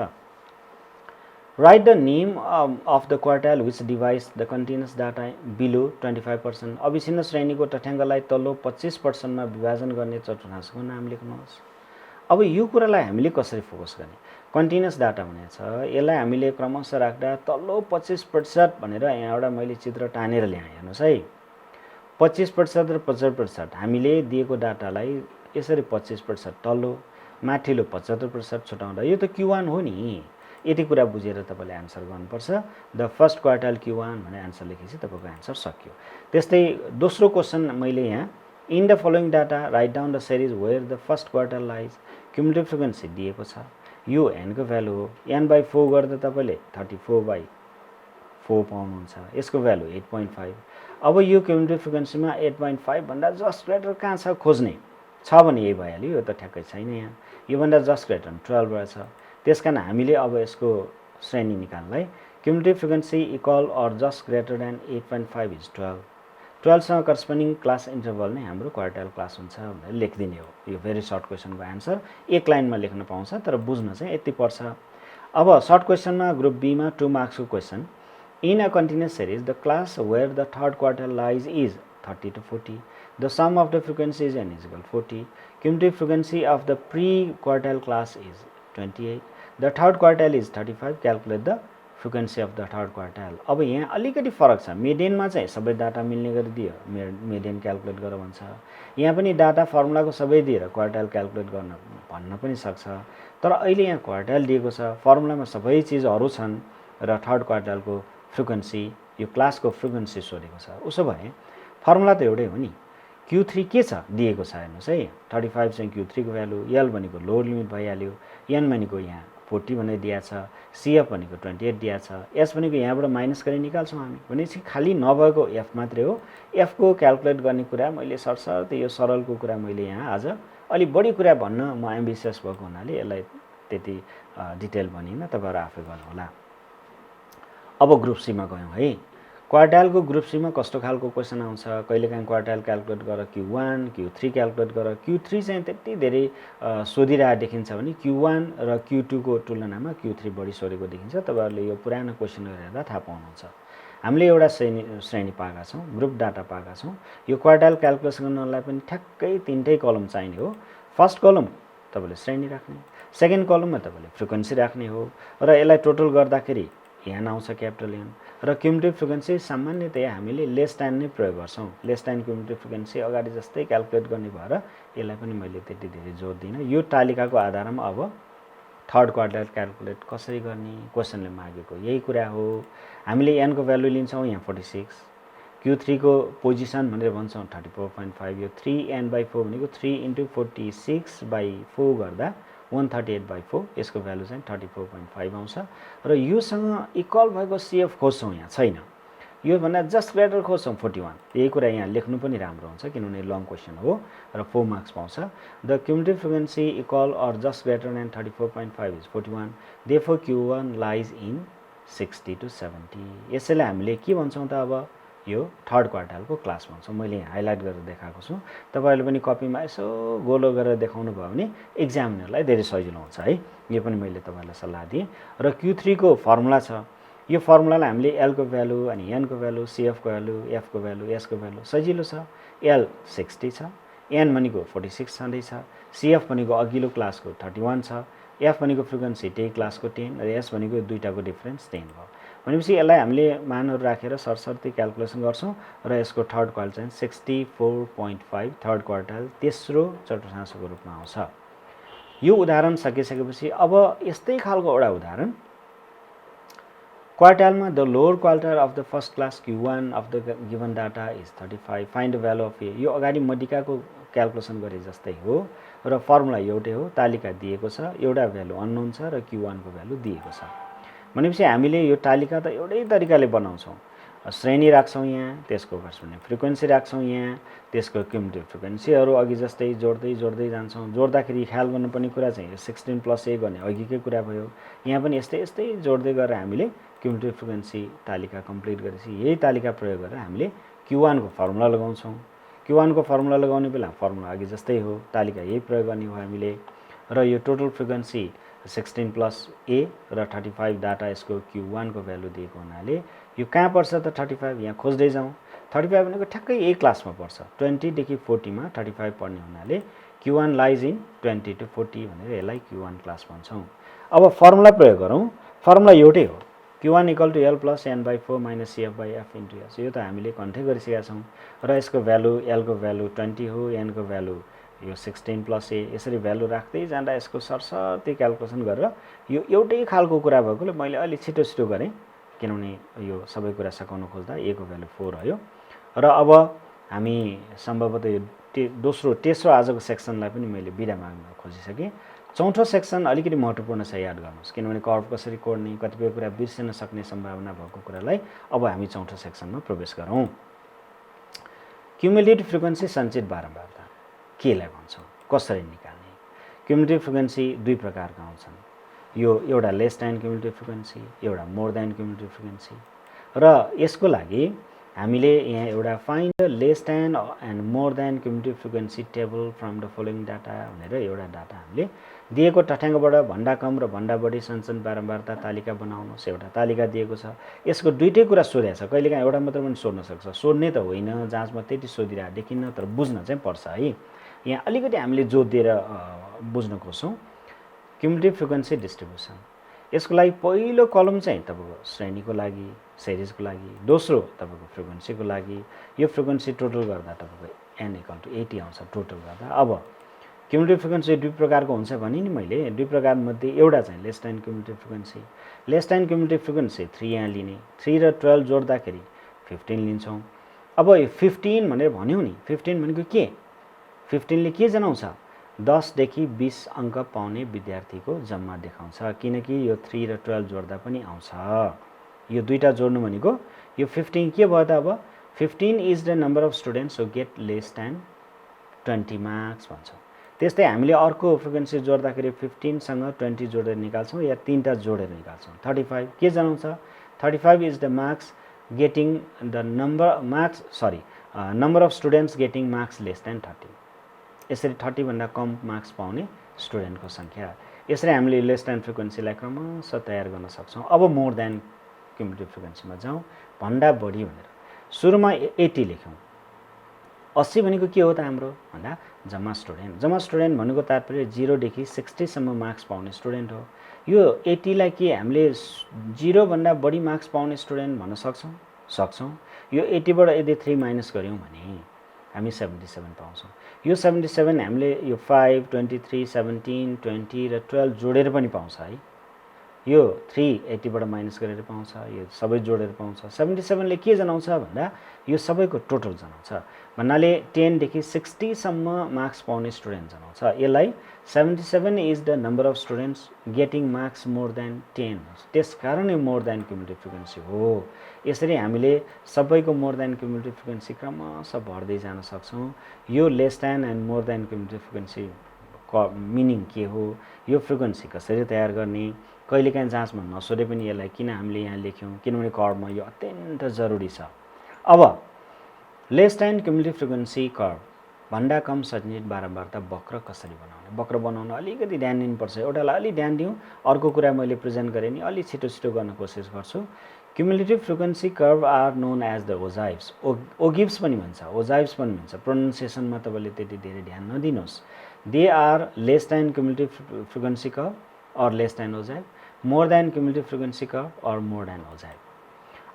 Right the name of the quartile which device the continuous data below 25%। अविच्छिन्न श्रेणीको तथ्याङ्कलाई तल्लो 25%मा विभाजन गर्ने चतुर्थांशको नाम लेख्नुहोस्। अब यो कुरालाई हामीले कसरी फोकस गर्ने? कन्टिन्युस डाटा भनेको छ, यसलाई हामीले क्रमशः राख्दा तल्लो 25% भनेर यहाँबाट मैले चित्र तानेर ल्याएँ। हेर्नुहोस् है, 25% र 75%। हामीले दिएको डाटालाई यसरी 25% तल्लो, माथिल्लो 75% छुटाउँदा यो त Q1 हो नि। यति कुरा बुझेर तपाईँले आन्सर गर्नुपर्छ। द फर्स्ट क्वार्टाइल Q1 भनेर आन्सर लेखेपछि तपाईँको आन्सर सक्यो। त्यस्तै दोस्रो क्वेसन मैले यहाँ in the following data write down the series where the first quartile lies. Cumulative frequency दिएको छ, यो एनको भ्यालु हो। n/4 गर्दा तपाईँले 34/4 पाउनुहुन्छ। यसको भ्यालु 8.5। अब यो क्युमुलेटिभ फ्रिक्वेन्सीमा 8.5 भन्दा जस्ट ग्रेटर कहाँ छ खोज्ने छ भने यही भइहाल्यो। यो त ठ्याक्कै छैन यहाँ, योभन्दा जस्ट ग्रेटर 12 बाट छ। त्यस कारण हामीले अब यसको श्रेणी निकाल्नलाई cumulative frequency equal or just greater than 8.5 is 12। 12 सँग करस्पोन्डिङ क्लास इन्टरभल नै हाम्रो क्वार्टाइल क्लास हुन्छ भनेर लेखिदिने हो। यो भेरी सर्ट क्वेसनको आन्सर एक लाइनमा लेख्न पाउँछ, तर बुझ्न चाहिँ यति पर्छ। अब सर्ट क्वेसनमा ग्रुप बीमा 2 मार्क्सको क्वेसन। In a continuous series the class where the third quartile lies is 30 to 40। The sum of the frequency is n is equal 40। Cumulative frequency of the pre quartile class is 28। The third quartile is 35। Calculate the frequency of the third quartile. अब यहाँ अलिकति फरक छ। मिडियनमा चाहिँ सबै data मिल्ने गरी दियो, मिडियन क्यालकुलेट गर भन्छ। यहाँ पनि डाटा फर्मुलाको सबै दिएर क्वार्टाइल क्यालकुलेट गर्न भन्न पनि सक्छ। तर अहिले यहाँ क्वार्टाइल दिएको छ, फर्मुलामा सबै चिजहरू छन् र थर्ड क्वार्टाइलको फ्रिक्वेन्सी यो क्लासको फ्रिक्वेन्सी सोधेको छ। उसो भए फर्मुला त एउटै हो नि। Q3 के छ दिएको छ हेर्नुहोस् है। 35 चाहिँ Q3 को भ्यालु, L भनेको लोअर लिमिट भइहाल्यो, N भनेको यहाँ 40 भनेर दिएको छ, CF भनेको 28 दिएको छ, S भनेको यहाँबाट माइनस गरी निकाल्छौँ हामी। भनेपछि खाली नभएको F मात्रै हो। F को क्यालकुलेट गर्ने कुरा मैले सरसर्त यो सरलको कुरा मैले यहाँ आज अलि बढी कुरा भन्न म एम्बिसियस भएको हुनाले यसलाई त्यति डिटेल भनिनँ, तपाईँहरू आफै गर्नुहोला। अब ग्रुप सीमा गयौँ है। क्वार्टाइलको ग्रुप सीमा कस्तो खालको क्वेसन आउँछ? कहिलेकाहीँ क्वार्टाइल क्यालकुलेट गर Q1, Q3 क्यालकुलेट गर। Q3 चाहिँ त्यति धेरै सोधिरहेको देखिन्छ भने Q1 र Q2 को तुलनामा Q3 बढी सोधेको देखिन्छ। तपाईँहरूले यो पुरानो क्वेसनहरू हेर्दा थाहा पाउनुहुन्छ। हामीले एउटा श्रेणी पाएका छौँ, ग्रुप डाटा पाएका छौँ। यो क्वार्टाइल क्यालकुलेसन गर्नलाई पनि ठ्याक्कै 3टै कलम चाहिने हो। फर्स्ट कलम तपाईँले श्रेणी राख्ने, सेकेन्ड कलममा तपाईँले फ्रिक्वेन्सी राख्ने हो र यसलाई टोटल गर्दाखेरि यहाँ आउँछ क्यापिटल एन। र क्युमुलेटिभ फ्रिक्वेन्सी सामान्यतया हामीले लेस देन नै प्रयोग गर्छौँ। लेस देन क्युमुलेटिभ फ्रिक्वेन्सी अगाडि जस्तै क्यालकुलेट गर्ने भएर यसलाई पनि मैले त्यति धेरै जोड दिइनँ। यो तालिकाको आधारमा अब थर्ड क्वार्टाइल क्यालकुलेट कसरी गर्ने क्वेसनले मागेको यही कुरा हो। हामीले एनको भ्यालु लिन्छौँ यहाँ 46, Q3 को पोजिसन भनेर भन्छौँ 34.5। यो 3n/4 भनेको 3 × 46/4 गर्दा 138/4, यसको भ्यालु चाहिँ 34.5 आउँछ। र योसँग इक्वल भएको CF खोज्छौँ, यहाँ छैन। यो भन्दा जस्ट ग्रेटर खोज्छौँ 41। यही कुरा यहाँ लेख्नु पनि राम्रो हुन्छ किनभने लङ क्वेसन हो र 4 मार्क्स पाउँछ। The cumulative frequency equal or just greater than 34.5 is 41। Therefore Q1 lies in 60 to 70। यसैले हामीले के भन्छौँ त अब यो थर्ड क्वार्टाइलको क्लास भन्छौँ। मैले यहाँ हाइलाइट गरेर देखाएको छु। तपाईँहरूले पनि कपीमा यसो गोलो गरेर देखाउनु भयो भने एक्जामिनरलाई धेरै सजिलो हुन्छ है। यो पनि मैले तपाईँहरूलाई सल्लाह दिएँ। र Q3 को फर्मुला छ। यो फर्मुलालाई हामीले L को भ्यालु अनि N को भ्यालु, CF को भ्यालु, F को भ्यालु, S को भ्यालु सजिलो छ। L 60 छ, N भनेको 46 छँदैछ, CF भनेको अघिल्लो क्लासको 31 छ, F भनेको फ्रिक्वेन्सी त्यही क्लासको 10 र S भनेको दुईटाको डिफरेन्स 10 भयो। भनेपछि यसलाई हामीले मानहरू राखेर सरसर्ती क्यालकुलेसन गर्छौँ र यसको थर्ड क्वार्टाइल चाहिँ 64.5 थर्ड क्वार्टाइल तेस्रो चतुर्थांशको रूपमा आउँछ। यो उदाहरण सकिसकेपछि अब यस्तै खालको एउटा उदाहरण क्वार्टाइलमा the lower quartile of the first class Q1 of the given data is 35। Find the value of A. यो अगाडि मडिकाको क्यालकुलेसन गरे जस्तै हो र फर्मुला एउटै हो। तालिका दिएको छ, एउटा भ्यालु अननोन छ र Q1 को भ्यालु दिएको छ। भनेपछि हामीले यो तालिका त एउटै तरिकाले बनाउँछौँ। श्रेणी राख्छौँ यहाँ, त्यसको करस्पोन्डिङ फ्रिक्वेन्सी राख्छौँ यहाँ, त्यसको क्युमुलेटिभ फ्रिक्वेन्सीहरू अघि जस्तै जोड्दै जान्छौँ। जोड्दाखेरि ख्याल गर्नुपर्ने कुरा चाहिँ 16 + 1 गर्ने अघिकै कुरा भयो। यहाँ पनि यस्तै जोड्दै गरेर हामीले क्युमुलेटिभ फ्रिक्वेन्सी तालिका कम्प्लिट गरेपछि यही तालिका प्रयोग गरेर हामीले Q1 को फर्मुला लगाउँछौँ। Q1 को फर्मुला लगाउने बेला फर्मुला अघि जस्तै हो, तालिका यही प्रयोग गर्ने हो हामीले। र यो टोटल फ्रिक्वेन्सी 16 प्लस ए र 35 डाटा यसको Q1 को भ्यालु दिएको हुनाले यो कहाँ पर्छ त 35 यहाँ खोज्दै जाउँ 35 भनेको ठ्याक्कै ए क्लासमा पर्छ 20 देखि 40 मा 35 पर्ने हुनाले Q1 लाइज इन 20 to 40 भनेर यसलाई Q1 क्लास भन्छौँ। अब फर्मुला प्रयोग गरौँ फर्मुला एउटै हो Q1 equal to L plus N/4 minus CF by F into S यो त हामीले कन्ठै गरिसकेका छौँ र यसको भ्यालु L को भ्यालु 20 हो N को भ्यालु यो 16 प्लस ए यसरी भ्यालु राख्दै जाँदा यसको सरसर्ती क्यालकुलेसन गरेर यो एउटै खालको कुरा भएकोले मैले अलि छिटो छिटो गरेँ किनभने यो सबै कुरा सकाउन खोज्दा ए को भ्यालु 4 रह्यो र अब हामी सम्भवतः यो तेस्रो आजको सेक्सनलाई पनि मैले बिदा माग्न खोजिसकेँ। चौथो सेक्सन अलिकति महत्त्वपूर्ण छ याद गर्नुहोस् किनभने कर्भ कसरी कोड्ने कतिपय कुरा बिर्सिन सक्ने सम्भावना भएको कुरालाई अब हामी चौथो सेक्सनमा प्रवेश गरौँ। क्युमुलेटिभ फ्रिक्वेन्सी सञ्चित बारम्बारता केलाई भन्छौँ कसरी निकाल्ने क्युमुलेटिभ फ्रिक्वेन्सी दुई प्रकारका आउँछन् यो एउटा लेस देन क्युमुलेटिभ फ्रिक्वेन्सी एउटा मोर देन क्युमुलेटिभ फ्रिक्वेन्सी र यसको लागि हामीले यहाँ एउटा find less than and more than cumulative frequency table from the following data भनेर एउटा डाटा हामीले दिएको तथ्याङ्कबाट भन्दा कम र भन्दा बढी सञ्चन बारम्बारता तालिका बनाउनुहोस् एउटा तालिका दिएको छ यसको दुईटै कुरा सोधेको छ कहिलेकाहीँ एउटा मात्र पनि सोध्न सक्छ सोध्ने त होइन जाँचमा त्यति सोधिरहेको देखिन्न तर बुझ्न चाहिँ पर्छ है यहाँ अलिकति हामीले जोड दिएर बुझ्न खोज्छौँ क्युमुलेटिभ फ्रिक्वेन्सी डिस्ट्रिब्युसन यसको लागि पहिलो कलम चाहिँ तपाईँको श्रेणीको लागि सिरिजको लागि दोस्रो तपाईँको फ्रिक्वेन्सीको लागि यो फ्रिक्वेन्सी टोटल गर्दा तपाईँको n इक्वल टु 80 आउँछ टोटल गर्दा। अब क्युमुलेटिभ फ्रिक्वेन्सी दुई प्रकारको हुन्छ भने नि मैले दुई प्रकारमध्ये एउटा चाहिँ lace than cumulative frequency lace than cumulative frequency 3 यहाँ लिने 3 र 12 जोड्दाखेरि 15 लिन्छौँ। अब यो 15 भनेर भन्यौँ नि 15 भनेको के 15 ले के जनाउँछ 10 देखि 20 अङ्क पाउने विद्यार्थीको जम्मा देखाउँछ किनकि यो 3 र 12 जोड्दा पनि आउँछ यो दुईटा जोड्नु भनेको यो 15 के भयो त अब 15 is the number of students who get less than 20 marks भन्छौँ। त्यस्तै हामीले अर्को फ्रिक्वेन्सी जोड्दाखेरि 15 सँग 20 जोडेर निकाल्छौँ या तीनटा जोडेर निकाल्छौँ 35 के जनाउँछ 35 is the marks getting the number of students getting marks less than 30 यसरी 30 भन्दा कम मार्क्स पाउने स्टुडेन्टको सङ्ख्या यसरी हामीले लेस देन फ्रिक्वेन्सीलाई क्रमशः तयार गर्न सक्छौँ। अब मोर देन क्युमुलेटिभ फ्रिक्वेन्सीमा जाउँ भन्दा बढी भनेर सुरुमा 80 लेख्यौँ 80 भनेको के हो त हाम्रो भन्दा जम्मा स्टुडेन्ट भनेको तात्पर्य 0 देखि 60 सम्म मार्क्स पाउने स्टुडेन्ट हो। यो 80 लाई के हामीले 0 भन्दा बढी मार्क्स पाउने स्टुडेन्ट भन्न सक्छौँ यो 80 बाट यदि 3 माइनस गर्यौँ भने हामी 77 पाउँछौँ। यो 77 हामीले यो 5 23 17 20 र 12 जोडेर पनि पाउँछ है यो 3 80 बाट माइनस गरेर पाउँछ यो सबै जोडेर पाउँछ 77 ले के जनाउँछ भन्दा यो सबैको टोटल जनाउँछ भन्नाले 10 देखि 60 सम्म मार्क्स पाउने स्टुडेन्ट जनाउँछ। यसलाई 77 is the number of students getting marks more than 10 त्यसकारण यो मोर देन क्युमुलेटिभ फ्रिक्वेन्सी हो। यसरी हामीले सबैको मोर देन क्युमुलेटिभ फ्रिक्वेन्सी क्रमशः बढ्दै जान सक्छौँ। यो less than and more than cumulative frequency meaning के हो यो फ्रिक्वेन्सी कसरी तयार गर्ने कहिलेकाहीँ जाँचमा नसोधे पनि यसलाई किन हामीले यहाँ लेख्यौँ किनभने कर्भमा यो अत्यन्त जरुरी छ। अब lace than cumulative frequency curve भन्दा कम सञ्चित बारम्बारता वक्र कसरी बनाउने वक्र बनाउन अलिकति ध्यान दिनुपर्छ एउटालाई अलि ध्यान दिउँ अर्को कुरा मैले प्रेजेन्ट गरेँ नि अलि छिटो छिटो गर्न कोसिस गर्छु। Cumulative frequency curve are known as the ogives ogives पनि भन्छ ओजाइभ्स पनि भन्छ प्रोनाउन्सिएसनमा तपाईँले त्यति धेरै ध्यान नदिनुहोस्। They are less than cumulative frequency curve or less than ogive, more than cumulative frequency curve or more than ogive।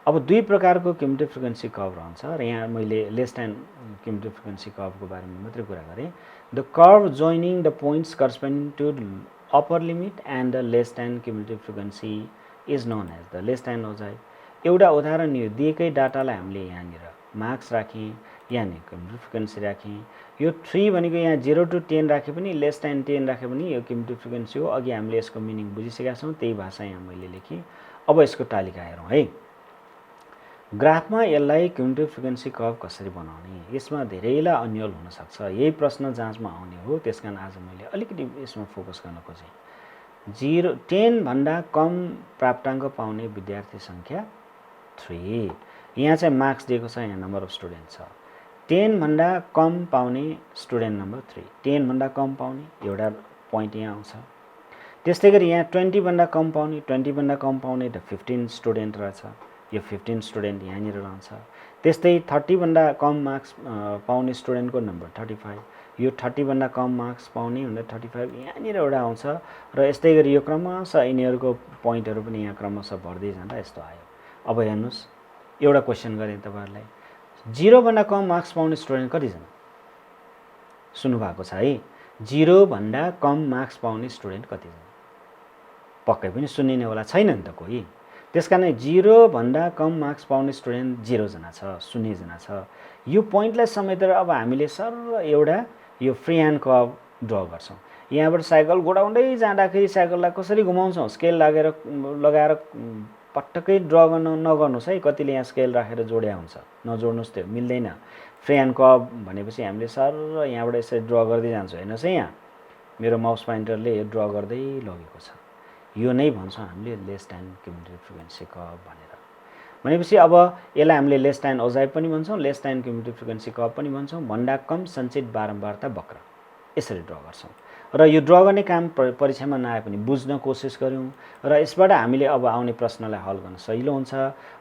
अब दुई प्रकारको क्युमुलेटिभ फ्रिक्वेन्सी कर्भ रहन्छ र यहाँ मैले लेस देन क्युमुलेटिभ फ्रिक्वेन्सी कर्भको बारेमा मात्रै कुरा गरेँ। The curve joining the points corresponding to upper limit and the less than cumulative frequency is known as the less than ogive. एउटा उदाहरण यो दिएकै डाटालाई हामीले यहाँनिर मार्क्स राखेँ यहाँनिर क्युमुलेटिभ फ्रिक्वेन्सी राखेँ यो 3 भनेको यहाँ 0 to 10 राखे पनि लेस देन 10 राखे पनि यो क्युमुलेटिभ फ्रिक्वेन्सी हो। अघि हामीले यसको मिनिङ बुझिसकेका छौँ त्यही भाषा यहाँ मैले लेखेँ। अब यसको तालिका हेरौँ है ग्राफमा यसलाई क्युमुलेटिभ फ्रिक्वेन्सी कर्भ कसरी बनाउने यसमा धेरैलाई अन्यल हुनसक्छ यही प्रश्न जाँचमा आउने हो त्यसकारण आज मैले अलिकति यसमा फोकस गर्न खोजेँ। 10 भन्दा कम प्राप्ताङ्क पाउने विद्यार्थी सङ्ख्या 3 यहाँ चाहिँ मार्क्स दिएको छ यहाँ नम्बर अफ स्टुडेन्ट छ 10 भन्दा कम पाउने स्टुडेन्ट नम्बर 3 10 भन्दा कम पाउने एउटा पोइन्ट यहाँ आउँछ त्यस्तै गरी यहाँ 20 भन्दा कम पाउने 20 भन्दा कम पाउने त 15 स्टुडेन्ट रहेछ, यो 15 स्टुडेन्ट यहाँनिर रहन्छ। त्यस्तै 30 भन्दा कम मार्क्स पाउने स्टुडेन्टको नम्बर 35, यो 30 भन्दा कम मार्क्स पाउने भन्दा 35 यहाँनिर एउटा आउँछ र यस्तै गरी यो क्रमशः यिनीहरूको पोइन्टहरू पनि यहाँ क्रमशः बढ्दै जाँदा यस्तो आयो। अब हेर्नुहोस् एउटा क्वेसन गरेँ तपाईँहरूलाई, 0 भन्दा कम मार्क्स पाउने स्टुडेन्ट कतिजना सुन्नुभएको छ है? 0 भन्दा कम मार्क्स पाउने स्टुडेन्ट कतिजना? पक्कै पनि सुनिने होला, छैन नि त कोही। त्यस कारण 0 भन्दा कम मार्क्स पाउने स्टुडेन्ट 0 जना छ, 0 जना छ। यो पोइन्टलाई समेटेर अब हामीले सर एउटा यो फ्री ह्यान्ड कर्भ ड्र गर्छौँ। यहाँबाट साइकल घुडाउँदै जाँदाखेरि साइकललाई कसरी घुमाउँछौँ? स्केल लगाएर पटक्कै ड्र नगर्नुहोस् है, कतिले यहाँ स्केल राखेर जोड्या हुन्छ, नजोड्नुहोस्, त्यो मिल्दैन। फ्री ह्यान्ड कर्भ भनेपछि हामीले सर यहाँबाट यसरी ड्र गर्दै जान्छौँ। हेर्नुहोस् है, यहाँ मेरो माउस पोइन्टरले यो ड्र गर्दै लगेको छ। यो नै भन्छौँ हामीले lace than cumulative frequency curve भनेर। भनेपछि अब यसलाई हामीले लेस देन ओजाइभ पनि भन्छौँ, lace than cumulative frequency curve पनि भन्छौँ। भन्दा कम सञ्चित बारम्बारता वक्र यसरी ड्र गर्छौँ र यो ड्र गर्ने काम परीक्षामा नआए पनि बुझ्न कोसिस गऱ्यौँ र यसबाट हामीले अब आउने प्रश्नलाई हल गर्न सजिलो हुन्छ।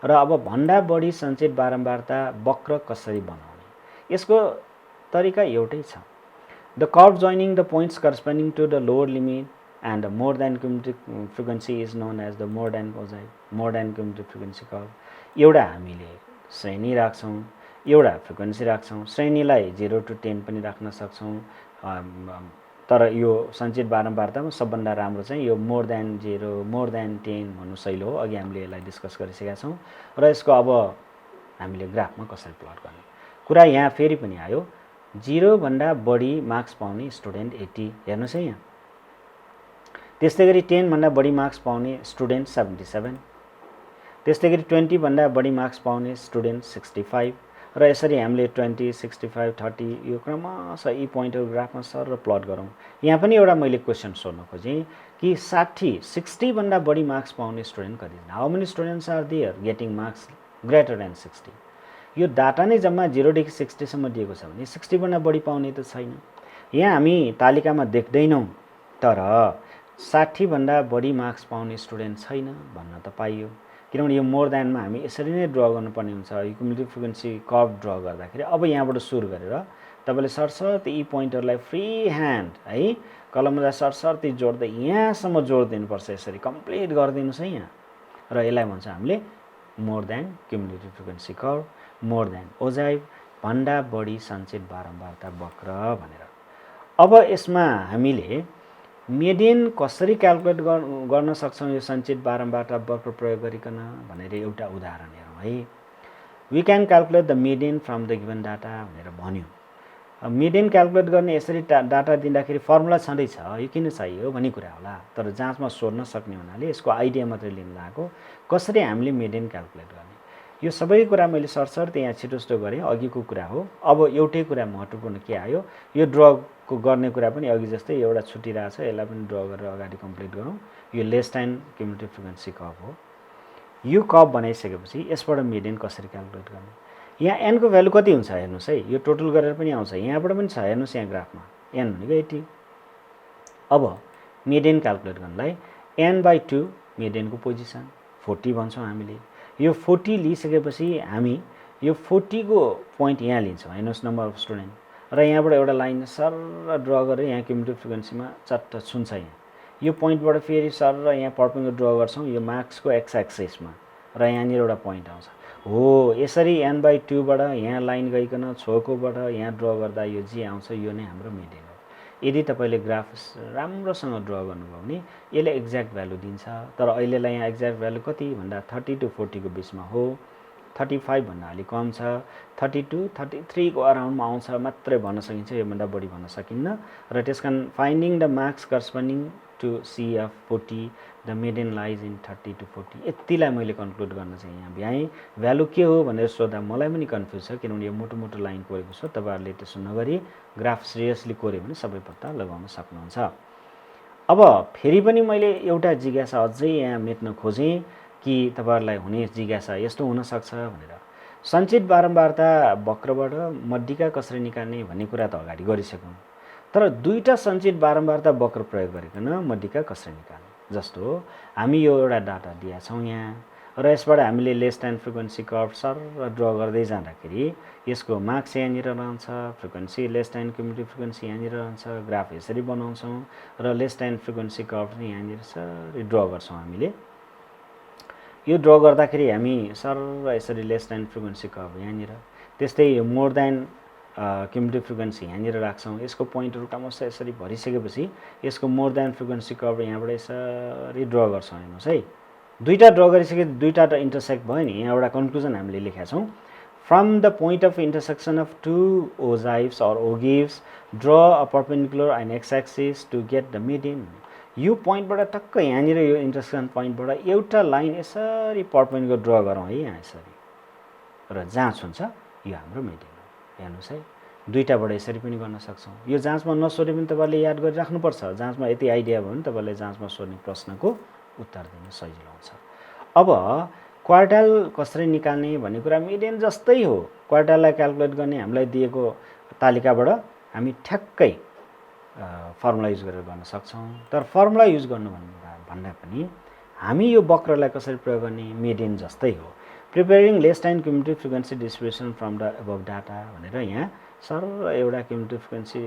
र अब भन्दा बढी सञ्चित बारम्बारता वक्र कसरी बनाउने, यसको तरिका एउटै छ। The curve joining the points corresponding to the lower limit and the more than cumulative frequency is known as the more than cumulative frequency curve। एउटा हामीले श्रेणी राख्छौँ, एउटा फ्रिक्वेन्सी राख्छौँ। श्रेणीलाई 0 to 10 पनि राख्न सक्छौँ, तर यो सञ्चित बारम्बारतामा सबभन्दा राम्रो चाहिँ यो मोर देन 0 मोर देन 10 भन्नु सहिलो हो। अघि हामीले यसलाई डिस्कस गरिसकेका छौँ र यसको अब हामीले ग्राफमा कसरी प्लट गर्ने कुरा यहाँ फेरि पनि आयो। 0 भन्दा बढी मार्क्स पाउने स्टुडेन्ट 80, हेर्नुहोस् है यहाँ। त्यस्तै गरी 10 भन्दा बढी मार्क्स पाउने स्टुडेन्ट 77, त्यस्तै गरी 20 भन्दा बढी मार्क्स पाउने स्टुडेन्ट 65 र यसरी हामीले 20, 65, 30 यो क्रमशः यी पोइन्टहरू ग्राफमा सर र प्लट गरौँ। यहाँ पनि एउटा मैले क्वेसन सोध्न खोजेँ कि 60 भन्दा बढी मार्क्स पाउने स्टुडेन्ट कतिजना? How many students are there getting marks greater than 60? यो डाटा नै जम्मा 0 देखि 60 सम्म दिएको छ भने 60 भन्दा बढी पाउने त छैन। यहाँ हामी तालिकामा देख्दैनौँ, तर 60 भन्दा बढी मार्क्स पाउने स्टुडेन्ट छैन भन्न त पाइयो, किनभने यो मोर देनमा हामी यसरी नै ड्र गर्नुपर्ने हुन्छ यो क्युमुलेटिभ फ्रिक्वेन्सी कर्भ ड्र गर्दाखेरि। अब यहाँबाट सुरु गरेर तपाईँले सरसर्ती यी पोइन्टहरूलाई फ्री ह्यान्ड है कलमलाई सरसर्ती जोड्दै यहाँसम्म जोड दिनुपर्छ, यसरी कम्प्लिट गरिदिनुहोस् है यहाँ। र यसलाई भन्छ हामीले more than cumulative frequency curve, more than ogive, भन्दा बढी सञ्चित बारम्बारता वक्र भनेर। अब यसमा हामीले मेडियन कसरी क्यालकुलेट गर्न सक्छौँ यो सञ्चित बारम्बारता वक्र प्रयोग गरिकन भनेर एउटा उदाहरण हेरौँ है। We can calculate the median from the given data भनेर भन्यो। मेडियन क्यालकुलेट गर्ने यसरी डाटा दिँदाखेरि फर्मुला छँदैछ, यो किन चाहियो भन्ने कुरा होला, तर जाँचमा सोध्न सक्ने हुनाले यसको आइडिया मात्रै लिन लागेको कसरी हामीले मेडियन क्यालकुलेट गर्ने। यो सबै कुरा मैले सरसर्ती यहाँ छिटोसिटो गरेँ, अघिको कुरा हो। अब एउटै कुरा महत्त्वपूर्ण के आयो, यो ड्रको गर्ने कुरा पनि अघि जस्तै एउटा छुटिरहेछ, यसलाई पनि ड्र गरेर अगाडि कम्प्लिट गरौँ। यो less than cumulative frequency curve हो। यो कर्भ बनाइसकेपछि यसबाट मेडियन कसरी क्यालकुलेट गर्ने, यहाँ एनको भ्यालु कति हुन्छ हेर्नुहोस् है, यो टोटल गरेर पनि आउँछ, यहाँबाट पनि छ हेर्नुहोस् यहाँ ग्राफमा एन भनेको 80। अब मेडियन क्यालकुलेट गर्नलाई n/2 मेडियनको पोजिसन 40 भन्छौँ हामीले। यो 40 लिइसकेपछि हामी यो 40 को पोइन्ट यहाँ लिन्छौँ, हेर्नुहोस् नम्बर अफ स्टुडेन्ट, र यहाँबाट एउटा लाइन सर ड्र गरेर यहाँ क्युमुलेटिभ फ्रिक्वेन्सीमा चट्ट छुन्छ यहाँ। यो पोइन्टबाट फेरि सर यहाँ पर्पेन्डिकुलर ड्र गर्छौँ यो मार्क्सको एक्स एक्सिसमा, र यहाँनिर एउटा पोइन्ट आउँछ हो। यसरी n/2 बाट यहाँ लाइन गइकन छोकोबाट यहाँ ड्र गर्दा यो जे आउँछ यो नै हाम्रो मेडियन हो। यदि तपाईँले ग्राफ राम्रोसँग ड्र गर्नुभयो भने यसले एक्ज्याक्ट भ्यालु दिन्छ, तर अहिलेलाई यहाँ एक्ज्याक्ट भ्यालु कति भन्दा 30 to 40 को बिचमा हो। 35 भन्दा अलिक कम छ, 32, 33 को अराउन्डमा आउँछ मात्रै भन्न सकिन्छ, योभन्दा बढी भन्न सकिन्न। र त्यसकारण finding the marks corresponding to CF 40 the median lies in 30 to 40। यतिलाई मैले कन्क्लुड गर्न चाहिँ यहाँ भ्याएँ। भ्यालु के हो भनेर सोद्धा मलाई पनि कन्फ्युज छ, किनभने यो मोटो मोटो लाइन कोरेको छ। तपाईँहरूले त्यसो नगरी ग्राफ सिरियसली कोऱ्यो भने सबै पत्ता लगाउन सक्नुहुन्छ। अब फेरि पनि मैले एउटा जिज्ञासा अझै यहाँ मेट्न खोजेँ कि तपाईँहरूलाई हुने जिज्ञासा यस्तो हुनसक्छ भनेर। सञ्चित बारम्बारता वक्रबाट मध्यिका कसरी निकाल्ने भन्ने कुरा त अगाडि गरिसक्यौँ, तर दुईटा सञ्चित बारम्बारता वक्र प्रयोग गरिकन मध्यिका कसरी निकाल्ने? जस्तो हामी यो एउटा डाटा दिएका छौँ यहाँ र यसबाट हामीले lace time frequency curve sir draw गर्दै जाँदाखेरि यसको मार्क्स यहाँनिर रहन्छ, frequency lace time cumulative frequency यहाँनिर रहन्छ, ग्राफ यसरी बनाउँछौँ र लेस टाइम फ्रिक्वेन्सी कर्भ चाहिँ यहाँनिर यसरी ड्र गर्छौँ हामीले। यो ड्र गर्दाखेरि हामी सर यसरी लेस टाइम फ्रिक्वेन्सी कर्भ यहाँनिर, त्यस्तै मोर देन क्युमुलेटिभ फ्रिक्वेन्सी यहाँनिर राख्छौँ। यसको पोइन्टहरू क्रमशः यसरी भरिसकेपछि यसको मोर देन फ्रिक्वेन्सी कर्भ यहाँबाट यसरी ड्र गर्छौँ। हेर्नुहोस् है, दुईटा ड्र गरिसके दुईटा त इन्टरसेक्ट भयो नि। यहाँ एउटा कन्क्लुजन हामीले लेखेका छौँ, from the point of intersection of two ogives or ogives draw a perpendicular and x axis to get the median. यो पोइन्टबाट टक्क यहाँनिर यो इन्टरसेक्सन पोइन्टबाट एउटा लाइन यसरी परपेन्डिकुलर ड्र गरौँ है, यहाँ यसरी र जाँच हुन्छ, यो हाम्रो मिडियन हो। हेर्नुहोस् है, दुईटाबाट यसरी पनि गर्न सक्छौँ। यो जाँचमा नसोधे पनि तपाईँले याद गरिराख्नुपर्छ। जाँचमा यति आइडिया भयो भने तपाईँले जाँचमा सोध्ने प्रश्नको उत्तर दिन सजिलो हुन्छ। अब क्वार्टाइल कसरी निकाल्ने भन्ने कुरा मिडियन जस्तै हो। क्वार्टाइललाई क्याल्कुलेट गर्ने हामीलाई दिएको तालिकाबाट हामी ठ्याक्कै फर्मुला युज गरेर गर्न सक्छौँ। तर फर्मुला युज गर्नु भन्दा पनि हामी यो वक्रलाई कसरी प्रयोग गर्ने, मिडियन जस्तै हो। Preparing lace time cumulative frequency distribution from the above data भनेर यहाँ सर एउटा क्युमुलेटिभ फ्रिक्वेन्सी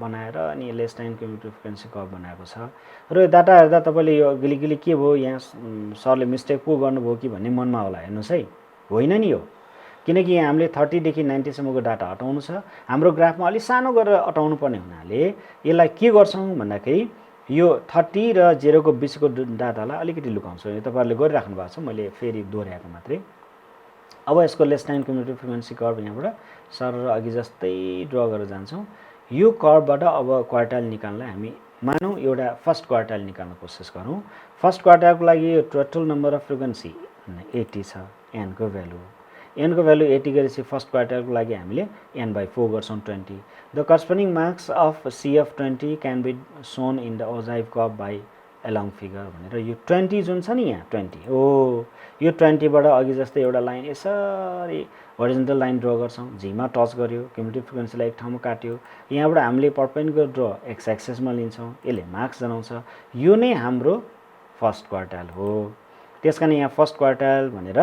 बनाएर अनि lace time cumulative frequency curve बनाएको छ र यो डाटा हेर्दा तपाईँले यो गिली के भयो, यहाँ सरले मिस्टेक पो गर्नुभयो कि भन्ने मनमा होला। हेर्नुहोस् है, होइन नि यो, किनकि यहाँ हामीले 30 देखि 90 सम्मको डाटा हटाउनु छ। हाम्रो ग्राफमा अलिक सानो गरेर हटाउनु पर्ने हुनाले यसलाई के गर्छौँ भन्दाखेरि यो 30 र 0 को बिचको डाटालाई अलिकति लुकाउँछौँ। यो तपाईँहरूले गरिराख्नु भएको छ, मैले फेरि दोहोऱ्याएको मात्रै। अब यसको lace time cumulative frequency curve यहाँबाट सर अघि जस्तै ड्र गरेर जान्छौँ। यो कर्भबाट अब क्वार्टाइल निकाल्नलाई हामी मानौँ एउटा फर्स्ट क्वार्टाइल निकाल्न कोसिस गरौँ। फर्स्ट क्वार्टाइलको लागि यो टोटल नम्बर अफ फ्रिक्वेन्सी 80 छ, एनको भ्यालु 80 गरेपछि फर्स्ट क्वार्टाइलको लागि हामीले n/4 गर्छौँ 20। The corresponding marks of CF20 can be shown in the ogive curve by along figure भनेर यो 20 जुन छ नि यहाँ 20 हो, यो 20बाट अघि जस्तै एउटा लाइन यसरी हरिजन्टल लाइन ड्र गर्छौँ। झीमा टच गर्यो, क्युमुलेटिभ फ्रिक्वेन्सीलाई एक ठाउँमा काट्यो, यहाँबाट हामीले परपेन्डिकुलर ड्र एक्स एक्सिसमा लिन्छौँ, यसले मार्क्स जनाउँछ। यो नै हाम्रो फर्स्ट क्वार्टाइल हो। त्यस कारण यहाँ फर्स्ट क्वार्टाइल भनेर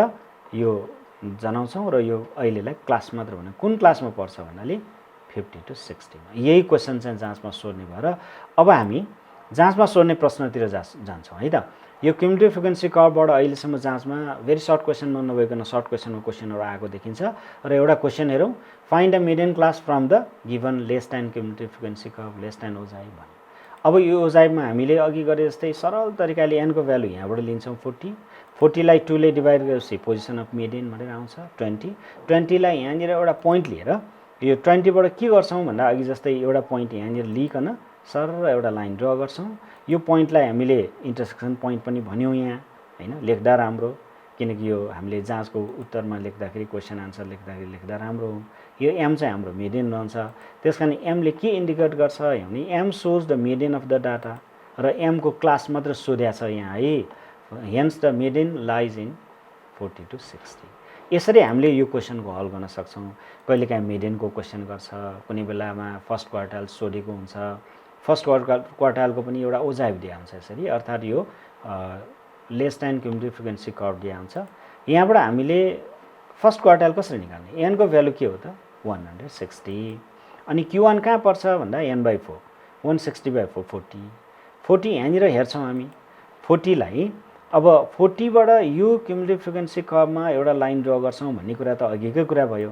यो जनाउँछौँ र यो अहिलेलाई क्लास मात्र भने कुन क्लासमा पर्छ भन्नाले 50 to 60 मा। यही क्वेसन चाहिँ जाँचमा सोध्ने भएर अब हामी जाँचमा सोध्ने प्रश्नतिर जान्छौँ है त। यो क्युमुलेटिभ फ्रिक्वेन्सी कर्भबाट अहिलेसम्म जाँचमा भेरी सर्ट क्वेसनमा नभइकन सर्ट क्वेसनमा क्वेसनहरू आएको देखिन्छ र एउटा क्वेसन हेरौँ, find the median class from the given less time cumulative frequency curve less time ogive भन्यो। अब यो ओजाइभमा हामीले अघि गरे जस्तै सरल तरिकाले एनको भ्यालु यहाँबाट लिन्छौँ 40 लाई 2 ले डिभाइड गरेपछि पोजिसन अफ मिडियन भनेर आउँछ 20 लाई यहाँनिर एउटा पोइन्ट लिएर यो 20बाट के गर्छौँ भन्दा अघि जस्तै एउटा पोइन्ट यहाँनिर लिइकन सर एउटा लाइन ड्र गर्छौँ। यो पोइन्टलाई हामीले इन्टरसेक्सन पोइन्ट पनि भन्यौँ यहाँ हैन, लेख्दा राम्रो, किनकि यो हामीले जाँचको उत्तरमा लेख्दाखेरि क्वेसन आन्सर लेख्दा राम्रो हो। यो एम चाहिँ हाम्रो मिडियन रहन्छ। त्यसकारण एमले के इन्डिकेट गर्छ भने M shows the median of the data र एमको क्लास मात्र सोध्या छ यहाँ है। Hence the median lies in 40 to 60। यसरी हामीले यो क्वेसनको हल गर्न सक्छौँ। कहिलेकाहीँ मिडियनको क्वेसन गर्छ, कुनै बेलामा फर्स्ट क्वार्टाइल सोधेको हुन्छ। फर्स्ट क्वार्टाइलको पनि एउटा ओजाइभ दिया हुन्छ यसरी, अर्थात् यो less time cumulative frequency curve दिया हुन्छ। यहाँबाट हामीले फर्स्ट क्वार्टाइल कसरी निकाल्ने, एनको भ्यालु के हो त 160 अनि Q1 कहाँ पर्छ भन्दा n/4 160/4 40 यहाँनिर हेर्छौँ हामी 40 लाई। अब 40बाट यो क्युमुलेटिभ फ्रिक्वेन्सी कर्भमा एउटा लाइन ड्र गर्छौँ भन्ने कुरा त अघिकै कुरा भयो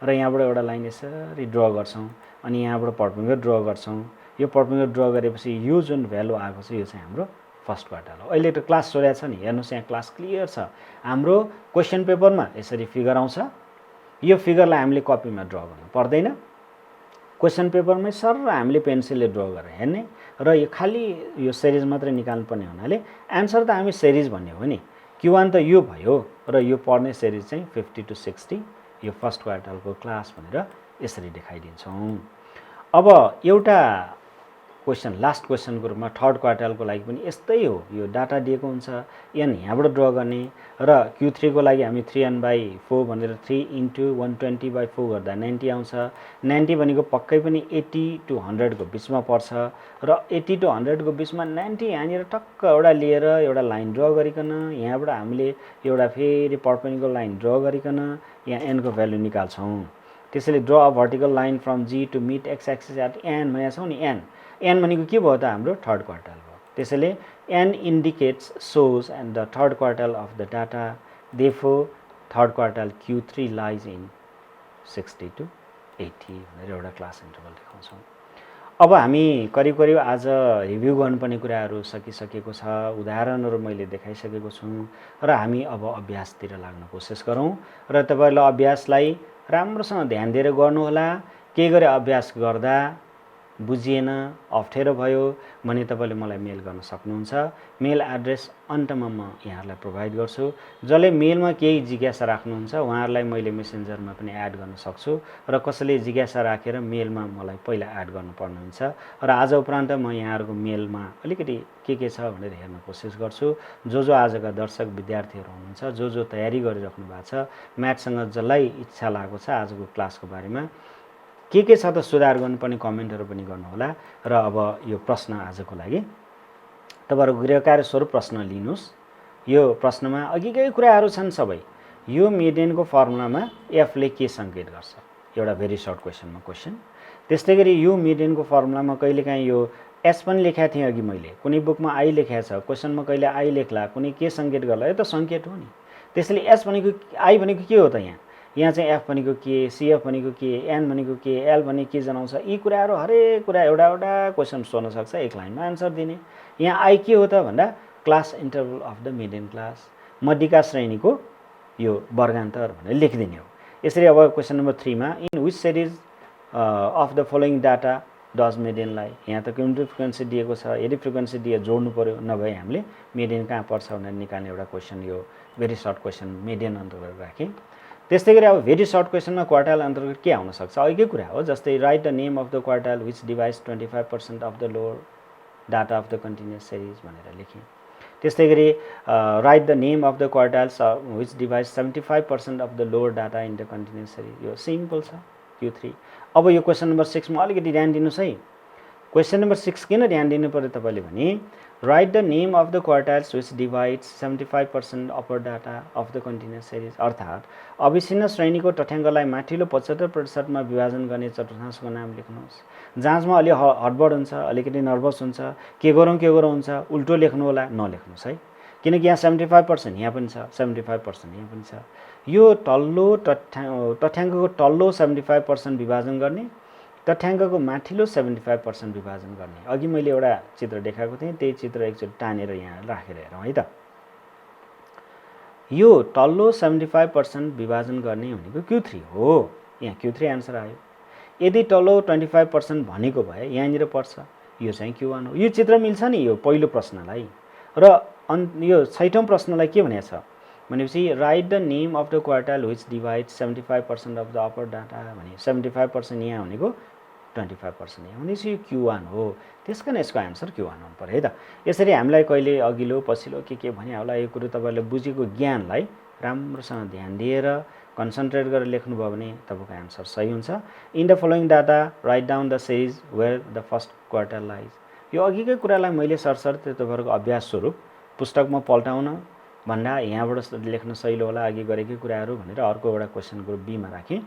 र यहाँबाट एउटा लाइन यसरी ड्र गर्छौँ अनि यहाँबाट परपेन्डिकुलर ड्र गर्छौँ। यो परपेन्डिकुलर ड्र गरेपछि यो जुन भ्यालु आएको छ यो चाहिँ हाम्रो फर्स्ट क्वार्टाइल हो। अहिले त क्लास सोधेको छ नि, हेर्नुहोस् यहाँ क्लास क्लियर छ। हाम्रो क्वेसन पेपरमा यसरी फिगर आउँछ, यो फिगरलाई हामीले कपीमा ड्र गर्नु पर्दैन, क्वेसन पेपरमै सर हामीले पेन्सिलले ड्र गरेर हेर्ने र यो खाली यो सिरिज मात्रै निकाल्नु पर्ने हुनाले एन्सर त हामी सिरिज भन्ने हो नि। Q1 त यो भयो र यो पढ्ने सिरिज चाहिँ 50 to 60 यो फर्स्ट क्वार्टाइलको क्लास भनेर यसरी देखाइदिन्छौँ। अब एउटा क्वेसन लास्ट क्वेसनको रूपमा थर्ड क्वार्टरको लागि पनि यस्तै हो। यो डाटा दिएको हुन्छ, एन यहाँबाट ड्र गर्ने र Q3 को लागि हामी 3n/4 भनेर 3 × 120/4 गर्दा 90 आउँछ। 90 भनेको पक्कै पनि 80 to 100 को बिचमा पर्छ र 80 to 100 को बिचमा 90 यहाँनिर टक्क एउटा लिएर एउटा लाइन ड्र गरिकन यहाँबाट हामीले एउटा फेरि परपेन्डिकुलर लाइन ड्र गरिकन यहाँ n को भ्यालु निकाल्छौँ। त्यसैले draw a vertical line from G to meet x axis at n भनेको छौँ नि। n भनेको के भयो त हाम्रो थर्ड क्वार्टर भयो। त्यसैले n indicates shows and the third quarter of the data, therefore third quarter Q3 lies in 60 to 80 भनेर एउटा क्लास इन्टरभल देखाउँछौँ। अब हामी करिब करिब आज रिभ्यू गर्नुपर्ने कुराहरू सकिसकेको छ, उदाहरणहरू मैले देखाइसकेको छु र हामी अब अभ्यासतिर लाग्न कोसिस गरौँ र तपाईहरुले अभ्यासलाई राम्रोसँग ध्यान दिएर गर्नुहोला। के गरे अभ्यास गर्दा बुझिएन, अप्ठ्यारो भयो भने तपाईले मलाई मेल गर्न सक्नुहुन्छ। मेल एड्रेस अन्तमा म यहाँहरूलाई प्रोभाइड गर्छु। जसले मेलमा केही जिज्ञासा राख्नुहुन्छ उहाँहरूलाई मैले मेसेन्जरमा पनि एड गर्न सक्छु र कसैले जिज्ञासा राखेर मेलमा मलाई पहिला एड गर्नुपर्ने हुन्छ र आज उपरान्त म यहाँहरूको मेलमा अलिकति के छ भनेर हेर्न कोसिस गर्छु। जो आजका दर्शक विद्यार्थीहरू हुनुहुन्छ, जो तयारी गरिराख्नु भएको छ, म्याथसँग जसलाई इच्छा लागेको छ आजको क्लासको बारेमा के छ त सुधार गर्नुपर्ने कमेन्टहरू पनि गर्नुहोला। र अब यो प्रश्न आजको लागि तपाईहरु गृहकार्य स्वरूप प्रश्न लिनुस्। यो प्रश्नमा अघिकै कुराहरू छन् सबै। यो मिडियनको फर्मुलामा f ले के संकेत गर्छ, एउटा भेरी सर्ट क्वेसनमा क्वेसन। त्यस्तै गरी यो मिडियनको फर्मुलामा कहिलेकाहीँ यो s पनि लेखेको थिएँ अघि मैले, कुनै बुकमा i लेखेको छ, क्वेसनमा कहिले i लेख्ला, कुनै के संकेत गर्ला, यो त संकेत हो नि। त्यसैले s भनेको i भनेको के हो त यहाँ चाहिँ f भनेको के, cf भनेको के, n भनेको के, l भनेको के जनाउँछ, यी कुराहरू हरेक कुरा एउटा एउटा क्वेसन सोध्न सक्छ, एक लाइनमा आन्सर दिने। यहाँ i के हो त भन्दा class interval of the median class, मध्यिका श्रेणीको यो वर्गान्तर भनेर लेखिदिने हो। यसरी अब क्वेसन नम्बर 3 मा in which series of the following data does मिडियनलाई, यहाँ त क्युमुलेटिभ फ्रिक्वेन्सी दिएको छ, यदि फ्रिक्वेन्सी दिए जोड्नु पर्यो, नभए हामीले मिडियन कहाँ पर्छ भनेर निकाल्ने एउटा क्वेसन, यो भेरी सर्ट क्वेसन मिडियन अन्तर्गत राखेँ। त्यस्तै गरी अब भेरी सर्ट क्वेसनमा क्वार्टाइल अन्तर्गत के आउन सक्छ, अघिकै कुरा हो। जस्तै right the name of the quartile which divides 25% of the lower data of the continuous series भनेर लेखेँ। त्यस्तै गरी right the name of the quartiles which divides 75% of the lower data in the continuous series, यो simple छ Q3। अब यो question number 6 मा अलिकति ध्यान दिनुस् है। क्वेसन नम्बर 6 किन ध्यान दिनु पर्यो तपाईले भने right the name of the quartiles which divides 75% upper data of the continuous series, अर्थात् अविच्छिन्न श्रेणीको तथ्याङ्कलाई माथिल्लो 75% मा विभाजन गर्ने चतुर्थांशको नाम लेख्नुहोस्। जाँचमा अलि हडबड हुन्छ, अलिकति नर्भस हुन्छ, के गरौँ हुन्छ, उल्टो लेख्नु होला, नलेख्नुहोस् है। किनकि यहाँ 75% यहाँ पनि छ, 75% यहाँ पनि छ। यो तल्लो तथ्याङ्कको तल्लो 75% विभाजन गर्ने, तथ्याङ्कको माथिल्लो 75% विभाजन गर्ने। अघि मैले एउटा चित्र देखाएको थिएँ, त्यही चित्र एकचोटि टानेर यहाँ राखेर हेरौँ है त। यो तल्लो 75% विभाजन गर्ने भनेको Q3 हो, यहाँ Q3 आन्सर आयो। यदि तल्लो 25% भनेको भए यहाँनिर पर्छ, यो चाहिँ Q1 हो। यो चित्र मिल्छ नि यो पहिलो प्रश्नलाई। र यो 6औं प्रश्नलाई के भनेको छ भनेपछि right the name of the quartile which divides 75% of the upper data भने 75% यहाँ भनेको 25% यहाँ भनेपछि यो Q1 हो। त्यसकारण यसको आन्सर Q1 हुनु पर्यो है त। यसरी हामीलाई कहिले अघिल्लो पछिल्लो के भने होला, यो कुरो तपाईले बुझेको ज्ञानलाई राम्रोसँग ध्यान दिएर कन्सन्ट्रेट गरेर लेख्नुभयो भने तपाईको आन्सर सही हुन्छ। In the following data write down the series where the first quartile lies, यो अघिकै कुरालाई मैले सरसर्ती तपाईहरुको अभ्यास स्वरूप पुस्तकमा पल्टाउन भन्दा यहाँबाट लेख्न सहिलो होला अघि गरेकै कुराहरू भनेर अर्को एउटा क्वेसन ग्रुप बी मा राखेँ।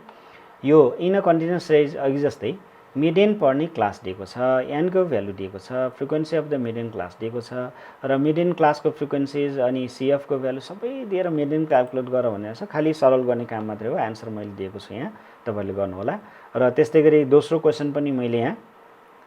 यो इन अ कन्टिन्युअस सिरिज अघि जस्तै मिडियन पढ्ने क्लास दिएको छ, n को भ्यालु दिएको छ, frequency of the median class दिएको छ र मिडियन क्लासको फ्रिक्वेन्सीज अनि cf को भ्यालु सबै दिएर मिडियन क्याल्कुलेट गर भनेर छ। खाली सरल गर्ने काम मात्रै हो। आन्सर मैले दिएको छु यहाँ, तपाईले गर्नु होला। र त्यस्तै गरी दोस्रो क्वेसन पनि मैले यहाँ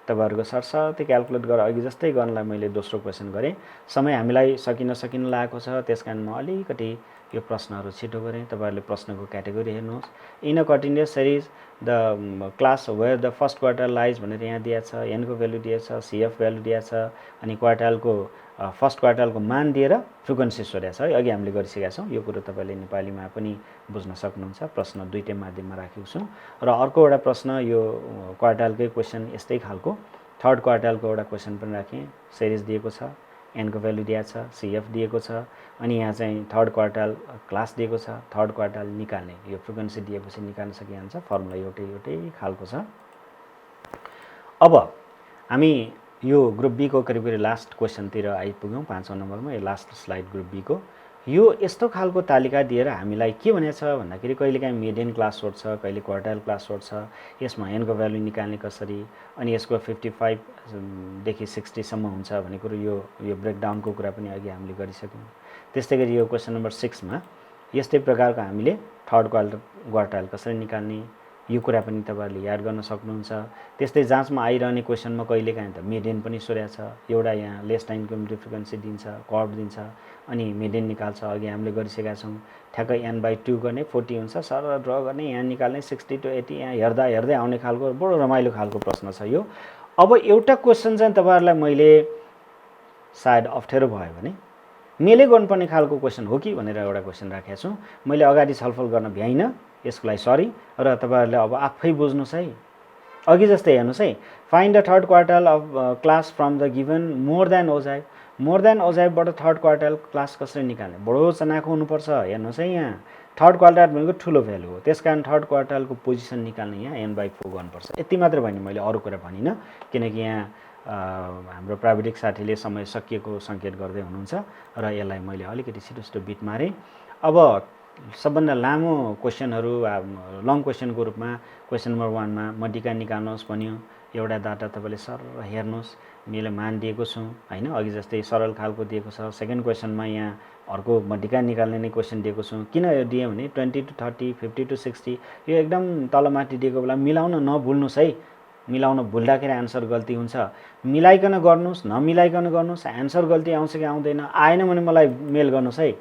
तपाईहरुको सरसर्ती क्याल्कुलेट गरेर अघि जस्तै गर्नलाई मैले दोस्रो क्वेसन गरेँ। समय हामीलाई सकिन लागेको छ, त्यसकारण म अलिकति यो प्रश्नहरू छिटो गरेँ। तपाईहरुले प्रश्नको क्याटेगोरी हेर्नुहोस्। In a continuous series the class where the first quartile lies भनेर यहाँ दिएको छ, n को भ्यालु दिएको छ, cf भ्यालु दिएको छ, अनि क्वार्टाइलको फर्स्ट क्वार्टाइलको मान दिएर फ्रिक्वेन्सी सोधेको छ है। अघि हामीले गरिसकेका छौँ। यो कुरो तपाईले नेपालीमा पनि बुझ्न सक्नुहुन्छ। प्रश्न दुईटै माध्यममा राखेको छु। र अर्को एउटा प्रश्न यो क्वार्टाइलकै क्वेसन यस्तै खालको थर्ड क्वार्टाइलको एउटा क्वेसन पनि राखेँ, सिरिज दिएको छ, एनको भ्यालु दिएको छ, सिएफ दिएको छ, अनि यहाँ चाहिँ थर्ड क्वार्टाइल क्लास दिएको छ, थर्ड क्वार्टाइल निकाल्ने यो फ्रिक्वेन्सी दिएपछि निकाल्न सकिहाल्छ। फर्मुला एउटै खालको छ। अब हामी यो ग्रुप बी को करिब करिब लास्ट क्वेसनतिर आइपुग्यौँ, 5औं नम्बरमा। यो लास्ट स्लाइड ग्रुप बी को यो यस्तो खालको तालिका दिएर हामीलाई के भनेको छ भन्दाखेरि कहिलेकाहीँ मिडियन क्लास सोध्छ, कहिले क्वार्टाइल क्लास सोध्छ, यसमा एनको भ्यालु निकाल्ने कसरी, अनि यसको 55 देखि 60 सम्म हुन्छ भन्ने कुरो यो ब्रेकडाउनको कुरा पनि अघि हामीले गरिसक्यौँ। त्यस्तै गरी यो क्वेसन नम्बर 6 मा यस्तै प्रकारको हामीले थर्ड क्वार्टाइल कसरी निकाल्ने यो कुरा पनि तपाईहरुले याद गर्न सक्नुहुन्छ। त्यस्तै जाँचमा आइरहने क्वेसनमा कहिलेकाहीँ त मिडियन पनि सोधेको छ, एउटा यहाँ लेस टाइम कम्युनिटी फ्रिक्वेन्सी दिन्छ, कर्भ दिन्छ, अनि मिडियन निकाल्छ। अघि हामीले गरिसकेका छौँ। ठ्याक्क n/2 गर्ने 40 हुन्छ, सरल ड्र गर्ने, यहाँ निकाल्ने 60 to 80, यहाँ हेर्दै आउने खालको बडो रमाइलो खालको प्रश्न छ यो। अब एउटा क्वेसन चाहिँ तपाईहरुलाई मैले सायद अप्ठ्यारो भयो भने मेले गर्नुपर्ने खालको क्वेसन हो कि भनेर एउटा क्वेसन राखेको छु। मैले अगाडि छलफल गर्न भ्याइन, यसको लागि सरी। र तपाईहरुले अब आफै बुझ्नुस् है। अघि जस्तै हेर्नुस् है, find the third quartile of class from the given more than ogive. More than ओजाइभबाट थर्ड क्वार्टाइल क्लास कसरी निकाल्ने? बडो चनाखो हुनुपर्छ। हेर्नुस् है, यहाँ थर्ड क्वार्टाइल भनेको ठुलो भ्यालु हो, त्यसकारण थर्ड क्वार्टाइलको पोजिसन निकाल्ने यहाँ n/4 गर्नुपर्छ। यति मात्र भने, मैले अरू कुरा भनिनँ, किनकि यहाँ हाम्रो प्राविधिक साथीले समय सकिएको सङ्केत गर्दै हुनुहुन्छ र यसलाई मैले अलिकति छिटो बिट मारेँ। अब सबभन्दा लामो क्वेसनहरू लङ क्वेसनको रूपमा क्वेसन नम्बर 1 मा मड्डिका निकाल्नुहोस् भन्यो। एउटा डाटा तपाईँले सर हेर्नुहोस्, मैले मान दिएको छु हैन, अघि जस्तै सरल खालको दिएको छ। सेकेन्ड क्वेसनमा यहाँ अर्को मड्डिका निकाल्ने नै क्वेसन दिएको छु। किन यो दिएँ भने 20 to 30, 50 to 60 यो एकदम तलमाथि दिएको बेला मिलाउन नभुल्नुस् है। मिलाउन भुल्दाखेरि आन्सर गल्ती हुन्छ। मिलाइकन गर्नुस्, नमिलाइकन गर्नुस्, आन्सर गल्ती आउँछ कि आउँदैन, आएन भने मलाई मेल गर्नुस् है।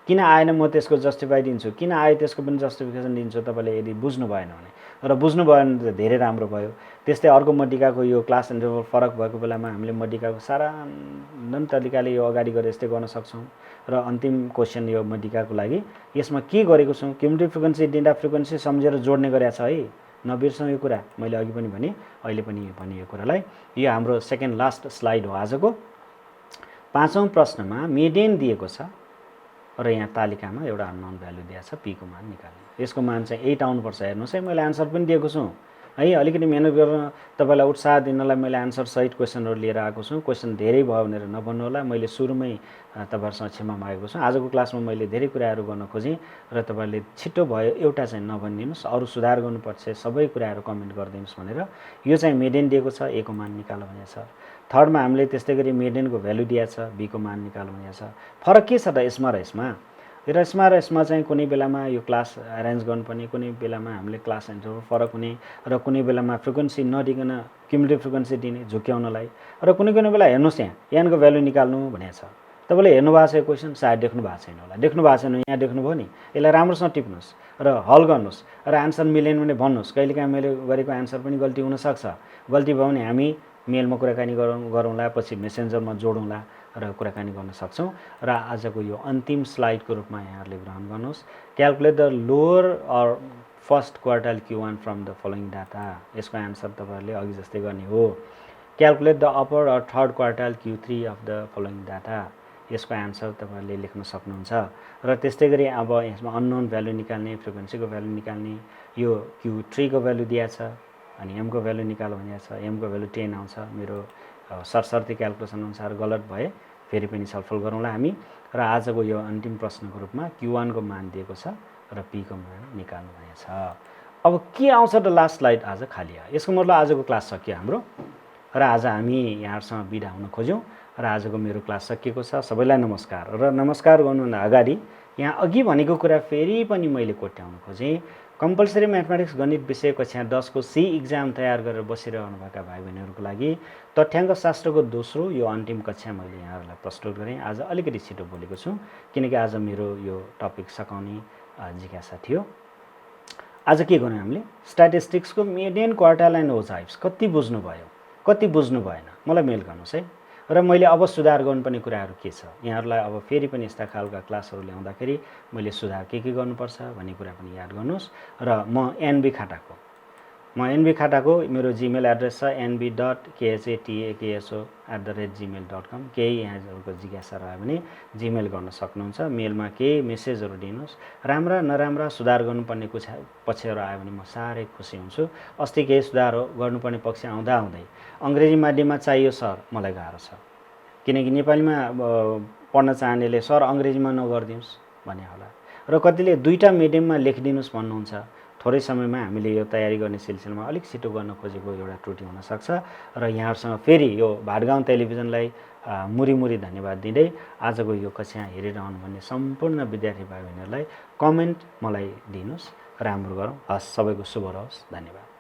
किन आएन म त्यसको जस्टिफाई दिन्छु, किन आयो त्यसको पनि जस्टिफिकेसन दिन्छु तपाईले यदि बुझ्नु भएन भने। र बुझ्नु भयो भने त धेरै राम्रो भयो। त्यस्तै अर्को मड्डिकाको यो क्लास इन्टरभल फरक भएको बेलामा हामीले मड्डिकाको साधारण तरिकाले यो अगाडि गरे जस्तै गर्न सक्छौँ। र अन्तिम क्वेसन यो मड्डिकाको लागि यसमा के गरेको छु, क्युमुलेटिभ फ्रिक्वेन्सी दिँदा फ्रिक्वेन्सी सम्झेर जोड्ने गरेको छ है, नबिर्सौँ यो कुरा। मैले अघि पनि भने, अहिले पनि भने यो कुरालाई। यो हाम्रो सेकेन्ड लास्ट स्लाइड हो आजको। 5औं प्रश्नमा मिडियन दिएको छ र यहाँ तालिकामा एउटा अननोन भ्यालु दिएको छ, p को मान निकाल्ने। यसको मान चाहिँ 8 आउनुपर्छ। हेर्नुहोस् है, मैले आन्सर पनि दिएको छु है। अलिकति मेहनत गरेर तपाईलाई उत्साह दिनलाई मैले आन्सर सहित क्वेसनहरू लिएर आएको छु। क्वेसन धेरै भयो भनेर नभन्नु होला, मैले सुरुमै तपाईहरुसँग क्षमा मागेको छु। आजको क्लासमा मैले धेरै कुराहरू गर्न खोजेँ र तपाईले छिटो भयो एउटा चाहिँ नभनिदिनुस्, अरू सुधार गर्नुपर्छ सबै कुराहरू कमेन्ट गरिदिनुस् भनेर। यो चाहिँ मिडियन दिएको छ, a को मान निकाल्नु भनेको छ। थर्डमा हामीले त्यस्तै गरी मिडियनको भ्यालु दिएको छ, b को मान निकाल्नु भनेको छ। फरक के छ त यसमा र यसमा? र यसमा चाहिँ कुनै बेलामा यो क्लास एरेन्ज गर्नुपर्ने, कुनै बेलामा हामीले क्लास इन्टरभल फरक हुने, र कुनै बेलामा फ्रिक्वेन्सी नदिकन क्युमुलेटिभ फ्रिक्वेन्सी दिने झुक्याउनलाई, र कुनै बेला हेर्नुहोस् यहाँ n को भ्यालु निकाल्नु भनेको छ। तपाईले हेर्नु भएको छ यो क्वेसन? सायद देख्नु भएको छैन होला। देख्नु भएको छैन, यहाँ देख्नुभयो नि। यसलाई राम्रोसँग टिप्नुहोस् र हल गर्नुहोस् र आन्सर मिलेन भने भन्नुहोस्। कहिलेकाहीँ मैले गरेको आन्सर पनि गल्ती हुनसक्छ। गल्ती भयो भने हामी मेलमा कुराकानी गरौँला, पछि मेसेन्जरमा जोडौँला र कुराकानी गर्न सक्छौँ। र आजको यो अन्तिम स्लाइडको रूपमा यहाँहरूले ग्रहण गर्नुहोस्। Calculate the lower or first quartile Q1 from the following data. यसको आन्सर तपाईहरुले अघि जस्तै गर्ने हो। Calculate the upper or third quartile Q3 of the following data. यसको आन्सर तपाईहरुले लेख्न सक्नुहुन्छ। र त्यस्तै गरी अब यसमा अननोन भ्यालु निकाल्ने, फ्रिक्वेन्सीको भ्यालु निकाल्ने, यो Q3 को भ्यालु दिएको छ, अनि m को भ्यालु निकाल्नु भनेको छ। m को भ्यालु 10 आउँछ। मेरो सरसर्ती क्याल्कुलेसन अनुसार गलत भए फेरि पनि छलफल गरौँला हामी। र आजको यो अन्तिम प्रश्नको रूपमा Q1 को मान दिएको छ र p को मान निकाल्नु भनेको छ। अब के आउँछ त लास्ट स्लाइड आज खाली हो। यसको मतलब आजको क्लास सकियो हाम्रो, र आज हामी यहाँहरुसँग बिदा हुन खोज्यौँ र आजको मेरो क्लास सकिएको छ। सबैलाई नमस्कार। र नमस्कार गर्नुभन्दा अगाडि यहाँ अघि भनेको कुरा फेरि पनि मैले कोट्याउन खोजेँ। कम्पलसरी म्याथमेटिक्स गणित विषय कक्षा 10 को सी इक्जाम तयार गरेर बसिरहनुभएका भाइ बहिनीहरूको लागि तथ्याङ्क शास्त्रको दोस्रो यो अन्तिम कक्षा मैले यहाँहरूलाई प्रस्तुत गरेँ। आज अलिकति छिटो बोलेको छु किनकि आज मेरो यो टपिक सकाउने जिज्ञासा थियो। आज के गर्यौँ हामीले? स्ट्याटिस्टिक्सको मिडियन, क्वार्टाइल एन्ड ओजाइभ्स कति बुझ्नुभयो, कति बुझ्नु भएन मलाई मेल गर्नुहोस् है। र मैले अब सुधार गर्नुपर्ने कुराहरू के छ, यहाँहरूलाई अब फेरि पनि यस्ता खालका क्लासहरू ल्याउँदाखेरि मैले सुधार के गर्नुपर्छ भन्ने कुरा पनि याद गर्नुहोस्। र म एनबी खाटाको म एनबी खाटाको मेरो जिमेल एड्रेस छ nb.khatako@gmail.com। केही यहाँहरूको जिज्ञासा रह्यो भने जिमेल गर्न सक्नुहुन्छ। मेलमा केही मेसेजहरू दिनुहोस्। राम्रा नराम्रा सुधार गर्नुपर्ने पक्षहरू आयो भने म साह्रै खुसी हुन्छु। अस्ति केही सुधार गर्नुपर्ने पक्ष आउँदै अङ्ग्रेजी माध्यममा चाहियो सर, मलाई गाह्रो छ, किनकि नेपालीमा पढ्न चाहनेले सर अङ्ग्रेजीमा नगरिदिनुहोस् भने होला, र कतिले दुईटा मिडियममा लेखिदिनुहोस् भन्नुहुन्छ। थोरै समयमा हामीले यो तयारी गर्ने सिलसिलामा अलिक छिटो गर्न खोजेको एउटा त्रुटि हुनसक्छ, र यहाँहरूसँग फेरि यो भाटगाउँ टेलिभिजनलाई मुरी धन्यवाद दिँदै आजको यो कक्षा हेरिरहनु भन्ने सम्पूर्ण विद्यार्थी भाइ बहिनीहरूलाई कमेन्ट मलाई दिनुहोस्। राम्रो गरौँ। हस्, सबैको शुभ रहोस्। धन्यवाद।